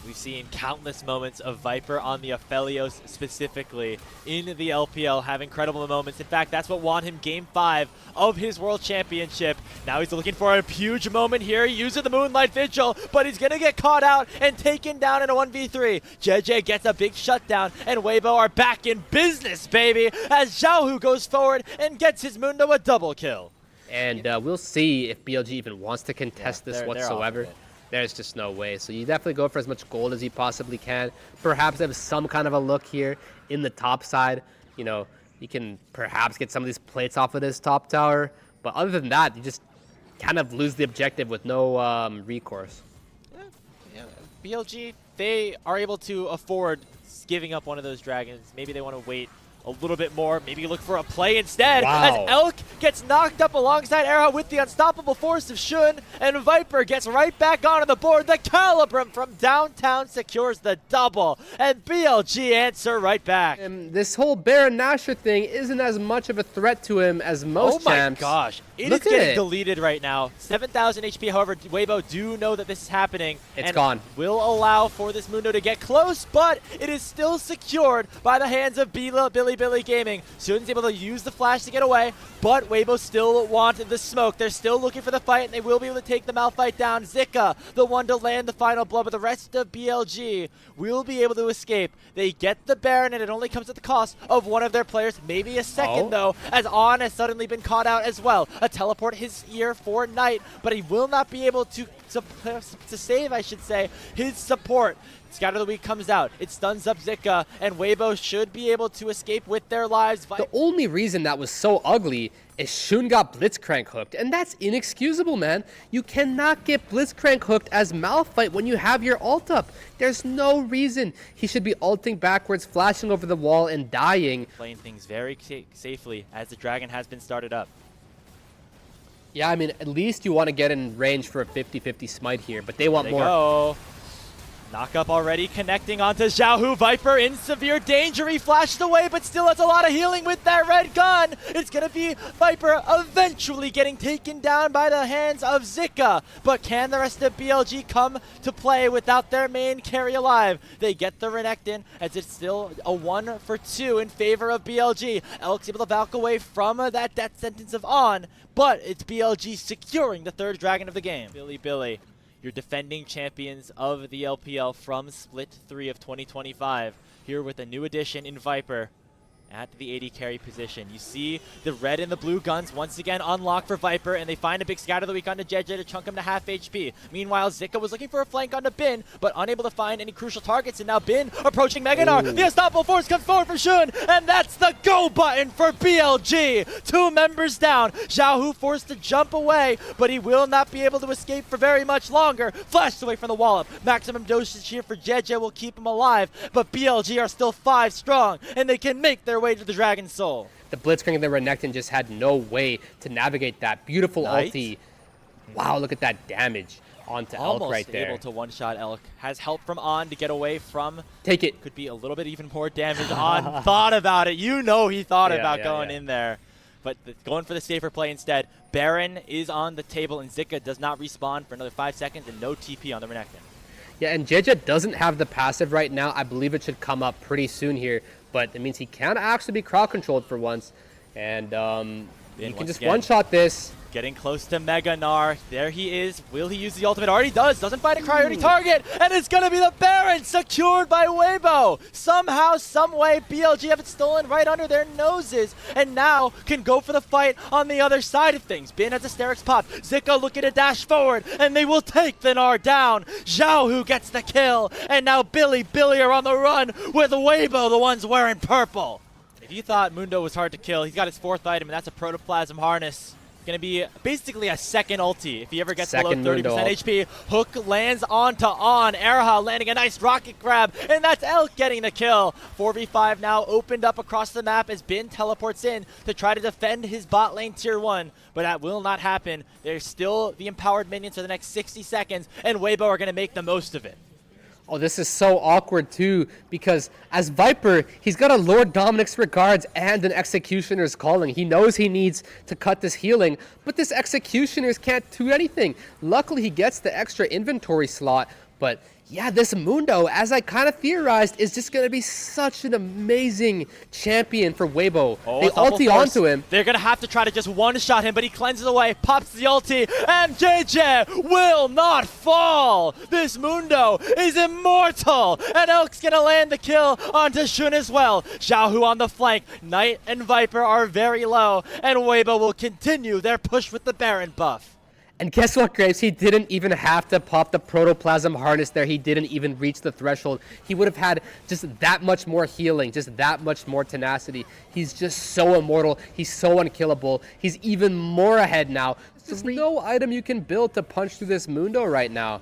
We've seen countless moments of Viper on the Aphelios specifically in the LPL have incredible moments. In fact, that's what won him Game 5 of his World Championship. Now he's looking for a huge moment here, using the Moonlight Vigil, but he's going to get caught out and taken down in a 1v3. JJ gets a big shutdown, and Weibo are back in business, baby, as Xiaohu goes forward and gets his Mundo a double kill.
And we'll see if BLG even wants to contest this whatsoever. There's just no way. So you definitely go for as much gold as you possibly can. Perhaps have some kind of a look here in the top side. You know, you can perhaps get some of these plates off of this top tower. But other than that, you just kind of lose the objective with no recourse.
Yeah, BLG, they are able to afford giving up one of those dragons. Maybe they want to wait a little bit more, maybe look for a play instead.
Wow.
As Elk gets knocked up alongside Erha with the unstoppable force of Shun, and Viper gets right back onto the board. The Calibrum from downtown secures the double, and BLG answer right back.
And this whole Baron Nashor thing isn't as much of a threat to him as most champs.
Oh my gosh, it
Look
is
at
getting
it.
deleted right now. 7,000 HP, however, Weibo do know that this is happening.
It's
and
gone.
Will allow for this Mundo to get close, but it is still secured by the hands of Billy Gaming. Shun's able to use the flash to get away, but Weibo still want the smoke. They're still looking for the fight, and they will be able to take the Malphite down. Zika, the one to land the final blow, but the rest of BLG will be able to escape. They get the Baron, and it only comes at the cost of one of their players, maybe a second though, as On has suddenly been caught out as well. A teleport his ear for Knight, but he will not be able to save, I should say, his support. Scatter the Week comes out. It stuns up Zika, and Weibo should be able to escape with their lives.
The only reason that was so ugly is Shun got Blitzcrank hooked, and that's inexcusable, man. You cannot get Blitzcrank hooked as Malphite when you have your ult up. There's no reason he should be ulting backwards, flashing over the wall, and dying.
Playing things very safely as the Dragon has been started up.
Yeah, I mean, at least you want to get in range for a 50-50 smite here, but they want
There
more.
they go. Knockup already connecting onto Xiaohu. Viper in severe danger. He flashed away, but still has a lot of healing with that red gun. It's going to be Viper eventually getting taken down by the hands of Zika. But can the rest of BLG come to play without their main carry alive? They get the Renekton, as it's still a 1-for-2 in favor of BLG. Elk's able to back away from that death sentence of On, but it's BLG securing the 3rd dragon of the game. Billy. Your defending champions of the LPL from Split 3 of 2025, here with a new addition in Viper at the AD carry position. You see the red and the blue guns once again unlock for Viper, and they find a big scatter the week onto JJ to chunk him to half HP. Meanwhile, Zika was looking for a flank onto Bin, but unable to find any crucial targets, and now Bin approaching Meganar. The unstoppable force comes forward from Shun, and that's the go button for BLG. 2 members down. Xiaohu forced to jump away, but he will not be able to escape for very much longer. Flashed away from the wallop. Maximum dosage here for JJ will keep him alive, but BLG are still 5 strong, and they can make their way to the Dragon Soul.
The Blitzcrank and the Renekton just had no way to navigate that. Beautiful ulti. Wow, look at that damage onto Elk right there.
Almost able to one-shot Elk. Has help from On to get away from.
Take it.
Could be a little bit even more damage. On thought about it. You know he thought about going in there. But going for the safer play instead. Baron is on the table, and Zika does not respawn for another 5 seconds, and no TP on the Renekton.
Yeah, and JJ doesn't have the passive right now. I believe it should come up pretty soon here, but it means he can actually be crowd controlled for once. And You can
once
just
again
one-shot this.
getting close to Mega Gnar. There he is. Will he use the ultimate? Already does. Doesn't find a priority target. And it's going to be the Baron secured by Weibo. Somehow, someway, BLG have it stolen right under their noses. And now can go for the fight on the other side of things. Bin has a Sterix pop. Zika looking to dash forward. And they will take the Gnar down. Zhao who gets the kill. And now Billy are on the run with Weibo, the ones wearing purple. If you thought Mundo was hard to kill, he's got his 4th item, and that's a Protoplasm Harness. Going to be basically a second ulti if he ever gets below 30% HP. Hook lands onto On. Erha landing a nice rocket grab, and that's Elk getting the kill. 4v5 now opened up across the map as Bin teleports in to try to defend his bot lane tier 1, but that will not happen. There's still the empowered minions for the next 60 seconds, and Weibo are going to make the most of it.
Oh, this is so awkward, too, because as Viper, he's got a Lord Dominic's Regards and an Executioner's Calling. He knows he needs to cut this healing, but this Executioner's can't do anything. Luckily, he gets the extra inventory slot, but yeah, this Mundo, as I kind of theorized, is just going to be such an amazing champion for Weibo. They ulti onto him.
They're going to have to try to just one-shot him, but he cleanses away, pops the ulti, and JJ will not fall. This Mundo is immortal, and Elk's going to land the kill onto Shun as well. Xiaohu on the flank. Knight and Viper are very low, and Weibo will continue their push with the Baron buff.
And guess what, Graves? He didn't even have to pop the Protoplasm Harness there. He didn't even reach the threshold. He would have had just that much more healing, just that much more tenacity. He's just so immortal. He's so unkillable. He's even more ahead now. There's no item you can build to punch through this Mundo right now.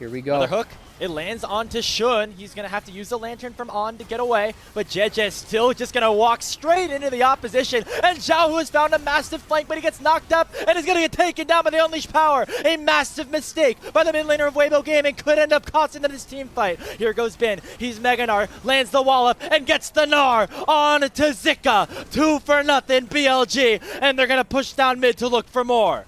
Here we go.
Another hook. It lands onto Shun. He's going to have to use the lantern from On to get away, but JJ is still just going to walk straight into the opposition, and Zhao, who has found a massive flank, but he gets knocked up and is going to get taken down by the Unleashed Power. A massive mistake by the mid laner of Weibo Gaming could end up costing them this team fight. Here goes Bin. He's Mega Gnar, lands the wallop, and gets the Gnar on to Zika. 2-0 BLG, and they're going to push down mid to look for more.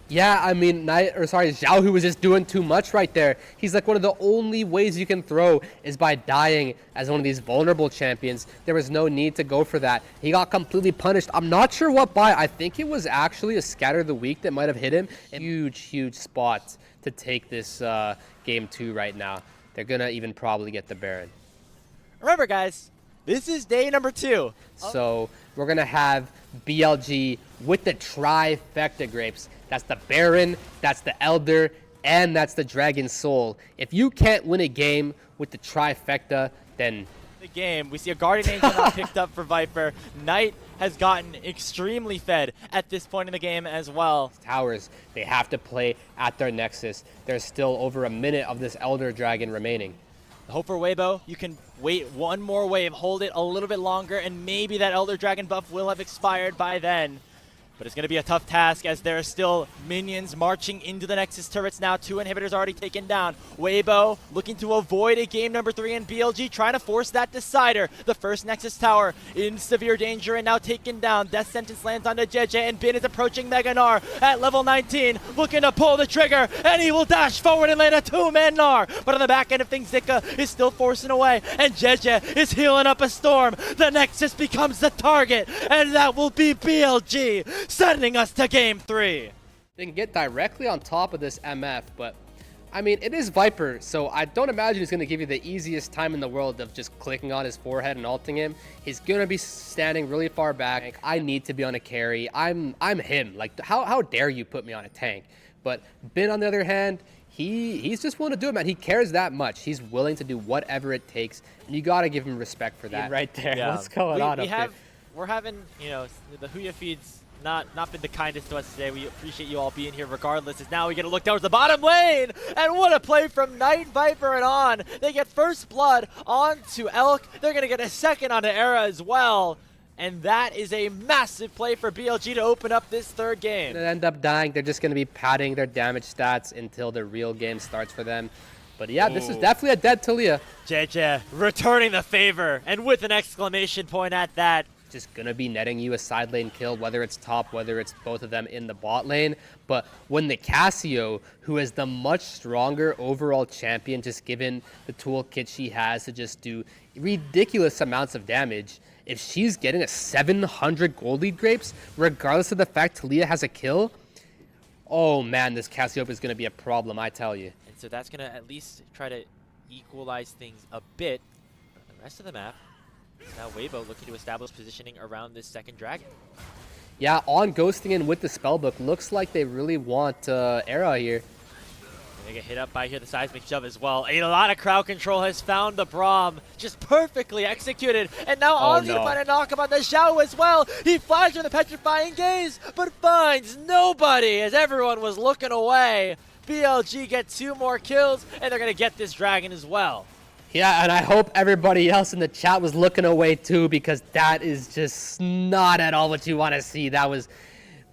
Yeah, I mean, Zhao, who was just doing too much right there. He's like one of the only ways you can throw is by dying as one of these vulnerable champions. There was no need to go for that. He got completely punished. I'm not sure what by. I think it was actually a Scatter the Weak that might have hit him. Huge spot to take this game 2 right now. They're going to even probably get the Baron.
Remember, guys, this is day number 2.
So we're going to have BLG with the trifecta, Grapes. That's the Baron, that's the Elder, and that's the Dragon Soul. If you can't win a game with the trifecta, then...
The game, we see a Guardian Angel now picked up for Viper. Knight has gotten extremely fed at this point in the game as well.
Towers, they have to play at their Nexus. There's still over a minute of this Elder Dragon remaining.
Hope for Weibo, you can wait one more wave, hold it a little bit longer, and maybe that Elder Dragon buff will have expired by then. But it's going to be a tough task as there are still minions marching into the Nexus turrets now. 2 inhibitors already taken down. Weibo looking to avoid a game number 3, and BLG trying to force that decider. The first Nexus tower in severe danger and now taken down. Death Sentence lands onto JJ, and Bin is approaching Mega Gnar at level 19, looking to pull the trigger, and he will dash forward and land a 2-man Gnar. But on the back end of things, Zika is still forcing away, and JJ is healing up a storm. The Nexus becomes the target, and that will be BLG, sending us to game 3.
They can get directly on top of this MF, but I mean, it is Viper, so I don't imagine he's going to give you the easiest time in the world of just clicking on his forehead and ulting him. He's going to be standing really far back. I need to be on a carry. I'm him. Like, how dare you put me on a tank? But Bin, on the other hand, he's just willing to do it, man. He cares that much. He's willing to do whatever it takes, and you got to give him respect for that. Right there.
Yeah.
What's going on up here?
We're having, you know, the Huya feeds not been the kindest to us today. We appreciate you all being here regardless, as now we get to look towards the bottom lane, and what a play from Knight, Viper, and On. They get first blood onto Elk. They're going to get a second onto Era as well, and that is a massive play for BLG to open up this third game.
They end up dying. They're just going to be padding their damage stats until the real game starts for them. But yeah, this is definitely a dead Talia.
JJ returning the favor, and with an exclamation point at that.
just going to be netting you a side lane kill, whether it's top, whether it's both of them in the bot lane. But when the Cassio, who is the much stronger overall champion, just given the toolkit she has to just do ridiculous amounts of damage, if she's getting a 700 gold lead grapes, regardless of the fact Talia has a kill, oh man, this Cassiope is going to be a problem, I tell you.
And so that's going to at least try to equalize things a bit. But the rest of the map, now Weibo looking to establish positioning around this second dragon.
Yeah, on ghosting in with the spellbook, looks like they really want Era here.
They get hit up by here the seismic shove as well. A lot of crowd control has found the Braum, just perfectly executed. And now Onzi to find a knock on the Xiao as well. He flies from the petrifying gaze, but finds nobody as everyone was looking away. BLG get 2 more kills, and they're going to get this dragon as well.
Yeah, and I hope everybody else in the chat was looking away too, because that is just not at all what you want to see. That was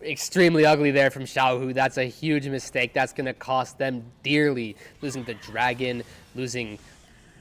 extremely ugly there from Xiaohu. That's a huge mistake. That's going to cost them dearly, losing the dragon, losing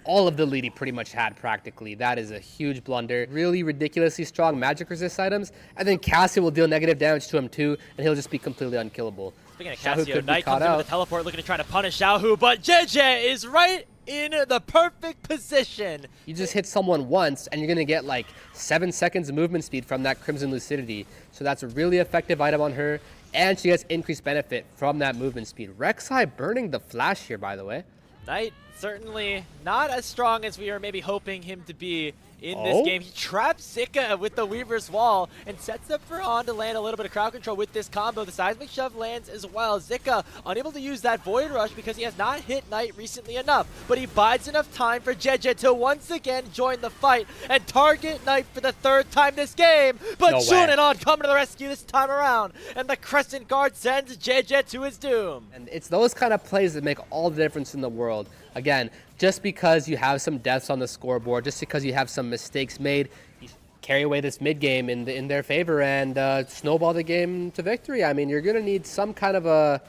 all of the lead he pretty much had practically. That is a huge blunder. Really ridiculously strong magic resist items, and then Cassio will deal negative damage to him too, and he'll just be completely unkillable.
Speaking of Cassio, Knight comes in with a teleport looking to try to punish Xiaohu, but JJ is right in the perfect position.
You just hit someone once, and you're going to get like 7 seconds of movement speed from that Crimson Lucidity. So that's a really effective item on her, and she gets increased benefit from that movement speed. Rek'Sai burning the flash here, by the way.
Knight certainly not as strong as we were maybe hoping him to be in this game. He traps Zika with the Weaver's Wall and sets up for On to land a little bit of crowd control with this combo. The seismic shove lands as well. Zika unable to use that Void Rush because he has not hit Knight recently enough, but he bides enough time for JJ to once again join the fight and target Knight for the 3rd time this game. But Shun and On coming to the rescue this time around, and the Crescent Guard sends JJ to his doom.
And it's those kind of plays that make all the difference in the world. Again, just because you have some deaths on the scoreboard, just because you have some mistakes made, you carry away this mid game in their favor and snowball the game to victory. I mean, you're going to need some kind of a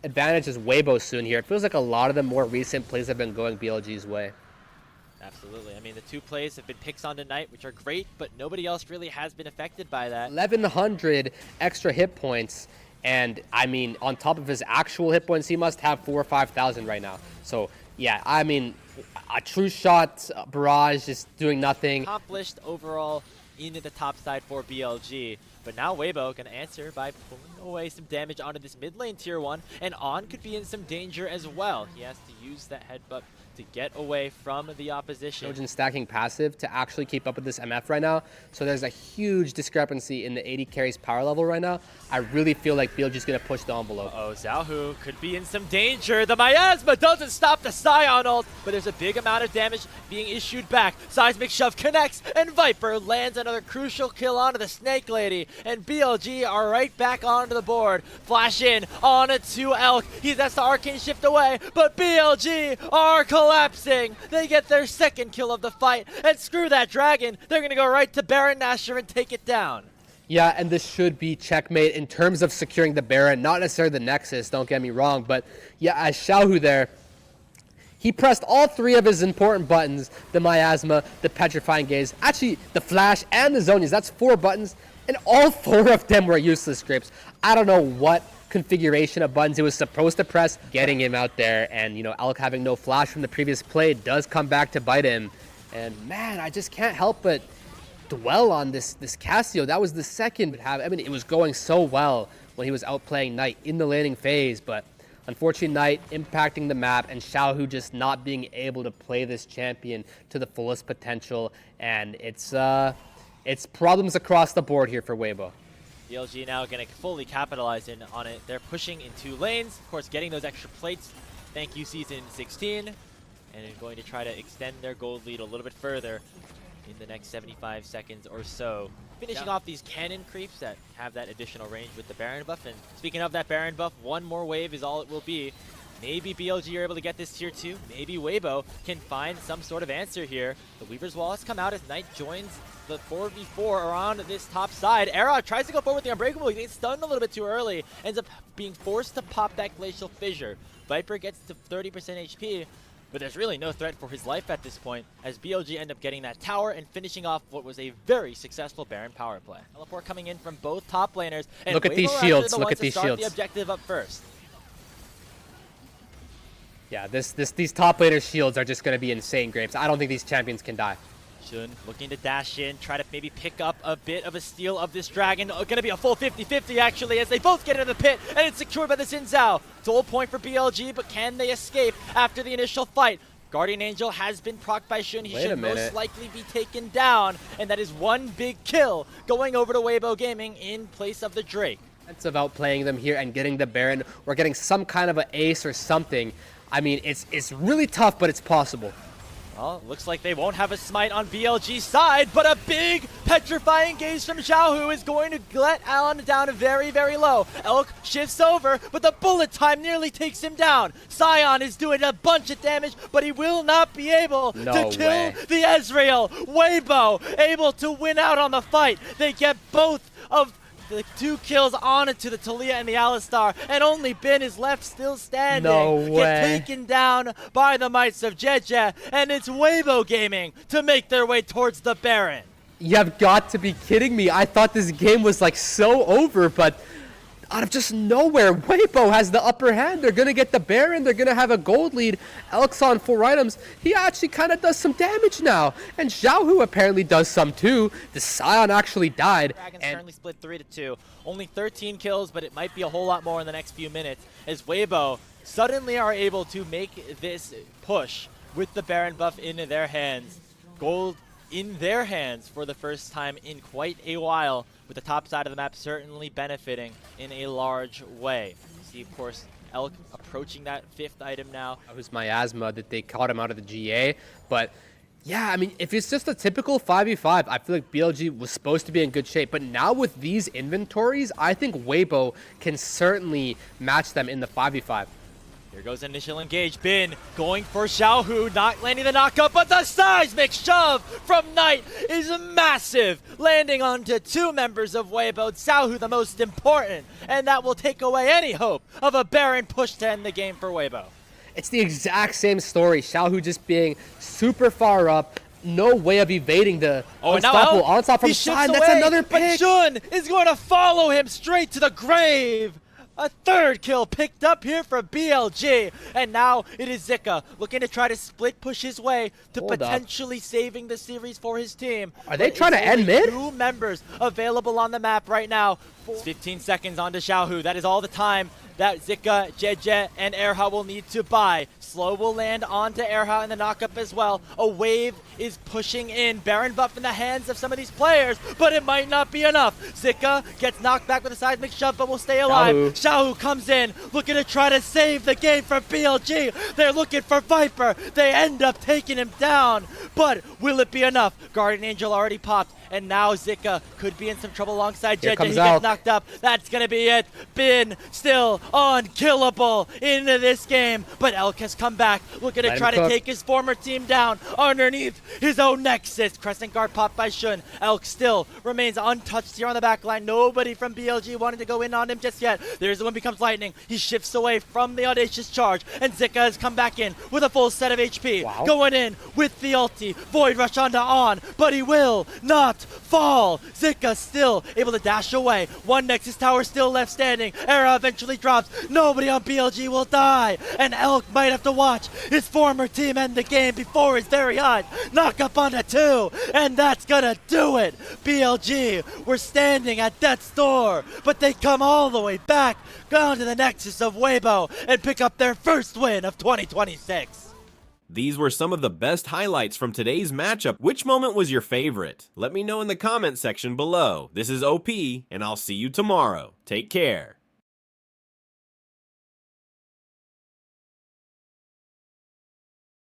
advantage as Weibo soon here. It feels like a lot of the more recent plays have been going BLG's way.
Absolutely. I mean, the 2 plays have been picks on tonight, which are great, but nobody else really has been affected by that.
1,100 extra hit points. And, I mean, on top of his actual hit points, he must have 4,000 or 5,000 right now. So, yeah, I mean, a true shot barrage just doing nothing.
Accomplished overall into the top side for BLG. But now Weibo can answer by pulling away some damage onto this mid lane tier 1. And On could be in some danger as well. He has to use that headbutt to get away from the opposition.
Trojan stacking passive to actually keep up with this MF right now. So there's a huge discrepancy in the 80 carries power level right now. I really feel like BLG is going to push the envelope.
Xiaohu could be in some danger. The Miasma doesn't stop the Scion ult, but there's a big amount of damage being issued back. Seismic Shove connects, and Viper lands another crucial kill onto the Snake Lady. And BLG are right back onto the board. Flash in onto Elk. That's the Arcane Shift away, but BLG are collapsing. They get their 2nd kill of the fight, and screw that dragon. They're going to go right to Baron Nashor and take it down.
Yeah, and this should be checkmate in terms of securing the Baron, not necessarily the Nexus, don't get me wrong, but yeah, as Xiaohu there, he pressed all 3 of his important buttons, the Miasma, the Petrifying Gaze, actually the Flash and the Zonias. That's 4 buttons, and all 4 of them were useless scripts. I don't know what configuration of buttons he was supposed to press, getting him out there, and you know, Elk having no flash from the previous play does come back to bite him. And man, I just can't help but dwell on this Cassio. That was the second. I mean, it was going so well when he was outplaying Knight in the laning phase, but unfortunately Knight impacting the map and Xiaohu just not being able to play this champion to the fullest potential, and it's problems across the board here for Weibo.
BLG now going to fully capitalize on it. They're pushing in 2 lanes, of course getting those extra plates. Thank you, Season 16. And going to try to extend their gold lead a little bit further in the next 75 seconds or so. Finishing off these cannon creeps that have that additional range with the Baron buff. And speaking of that Baron buff, 1 more wave is all it will be. Maybe BLG are able to get this tier 2. Maybe Weibo can find some sort of answer here. The Weaver's Wall has come out as Knight joins the 4v4 around this top side. Era tries to go forward with the Unbreakable. He gets stunned a little bit too early. Ends up being forced to pop that Glacial Fissure. Viper gets to 30% HP. but there's really no threat for his life at this point, as BLG end up getting that tower and finishing off what was a very successful Baron power play. Teleport coming in from both top laners, and
Look at
Weibo
these
are actually
shields,
the
look
ones
at
to
these
start
shields.
the objective up first.
Yeah, these top laner shields are just going to be insane, Grapes. I don't think these champions can die.
Shun looking to dash in, try to maybe pick up a bit of a steal of this dragon. Going to be a full 50-50 actually, as they both get into the pit, and it's secured by the Xin Zhao. Soul point for BLG, but can they escape after the initial fight? Guardian Angel has been procced by Shun. He should most likely be taken down, and that is one big kill going over to Weibo Gaming in place of the Drake.
It's about playing them here and getting the Baron or getting some kind of an ace or something. I mean, it's really tough, but it's possible.
Well, looks like they won't have a smite on BLG's side, but a big petrifying gaze from Xiaohu is going to let Allen down very, very low. Elk shifts over, but the bullet time nearly takes him down. Sion is doing a bunch of damage, but he will not be able to kill the Ezreal. Weibo able to win out on the fight. They get both of the 2 kills onto the Talia and the Alistar, and only Bin is left still standing.
No way.
Get taken down by the mites of Jeje, and it's Weibo Gaming to make their way towards the Baron.
You've got to be kidding me. I thought this game was like so over, but out of just nowhere, Weibo has the upper hand. They're going to get the Baron. They're going to have a gold lead. Elk's on 4 items. He actually kind of does some damage now. And Xiaohu apparently does some too. The Sion actually died.
Dragons currently split 3-2. Only 13 kills, but it might be a whole lot more in the next few minutes, as Weibo suddenly are able to make this push with the Baron buff in their hands. Gold in their hands for the first time in quite a while, with the top side of the map certainly benefiting in a large way. You see, of course, Elk approaching that 5th item now.
That was miasma that they caught him out of the GA. But yeah, I mean, if it's just a typical 5v5, I feel like BLG was supposed to be in good shape. But now with these inventories, I think Weibo can certainly match them in the 5v5.
Here goes initial engage. Bin going for Xiaohu, not landing the knockup, but the seismic shove from Knight is massive, landing onto 2 members of Weibo. Xiaohu the most important, and that will take away any hope of a Baron push to end the game for Weibo.
It's the exact same story. Xiaohu just being super far up. No way of evading the unstoppable onslaught from side. That's another pick.
But Shun is going to follow him straight to the grave. A 3rd kill picked up here for BLG, and now it is Zika looking to try to split push his way to potentially saving the series for his team.
Are they trying to end mid?
2 members available on the map right now. 15 seconds onto Xiaohu. That is all the time that Zika, Jeje, and Erha will need to buy. Slow will land onto Erha in the knockup as well. A wave is pushing in. Baron buff in the hands of some of these players, but it might not be enough. Zika gets knocked back with a seismic shove, but will stay alive. Xiaohu comes in, looking to try to save the game for BLG. They're looking for Viper. They end up taking him down, but will it be enough? Guardian Angel already popped, and now Zika could be in some trouble alongside Jeje. He gets knocked up. That's going to be it. Bin still unkillable into this game, but Elk has come back, looking to try to take his former team down underneath his own Nexus. Crescent guard popped by Shun. Elk still remains untouched here on the back line. Nobody from BLG wanting to go in on him just yet. There's the one becomes lightning. He shifts away from the audacious charge, and Zika has come back in with a full set of HP. Going in with the ulti. Void rush onto On, but he will not fall. Zika still able to dash away. One Nexus tower still left standing. Era eventually drops. Nobody on BLG will die, and Elk might have to watch his former team end the game before his very eyes. Knock up onto 2, and that's gonna do it. BLG were standing at death's door, but they come all the way back, down to the Nexus of Weibo, and pick up their first win of 2026.
These were some of the best highlights from today's matchup. Which moment was your favorite? Let me know in the comment section below. This is OP, and I'll see you tomorrow. Take care.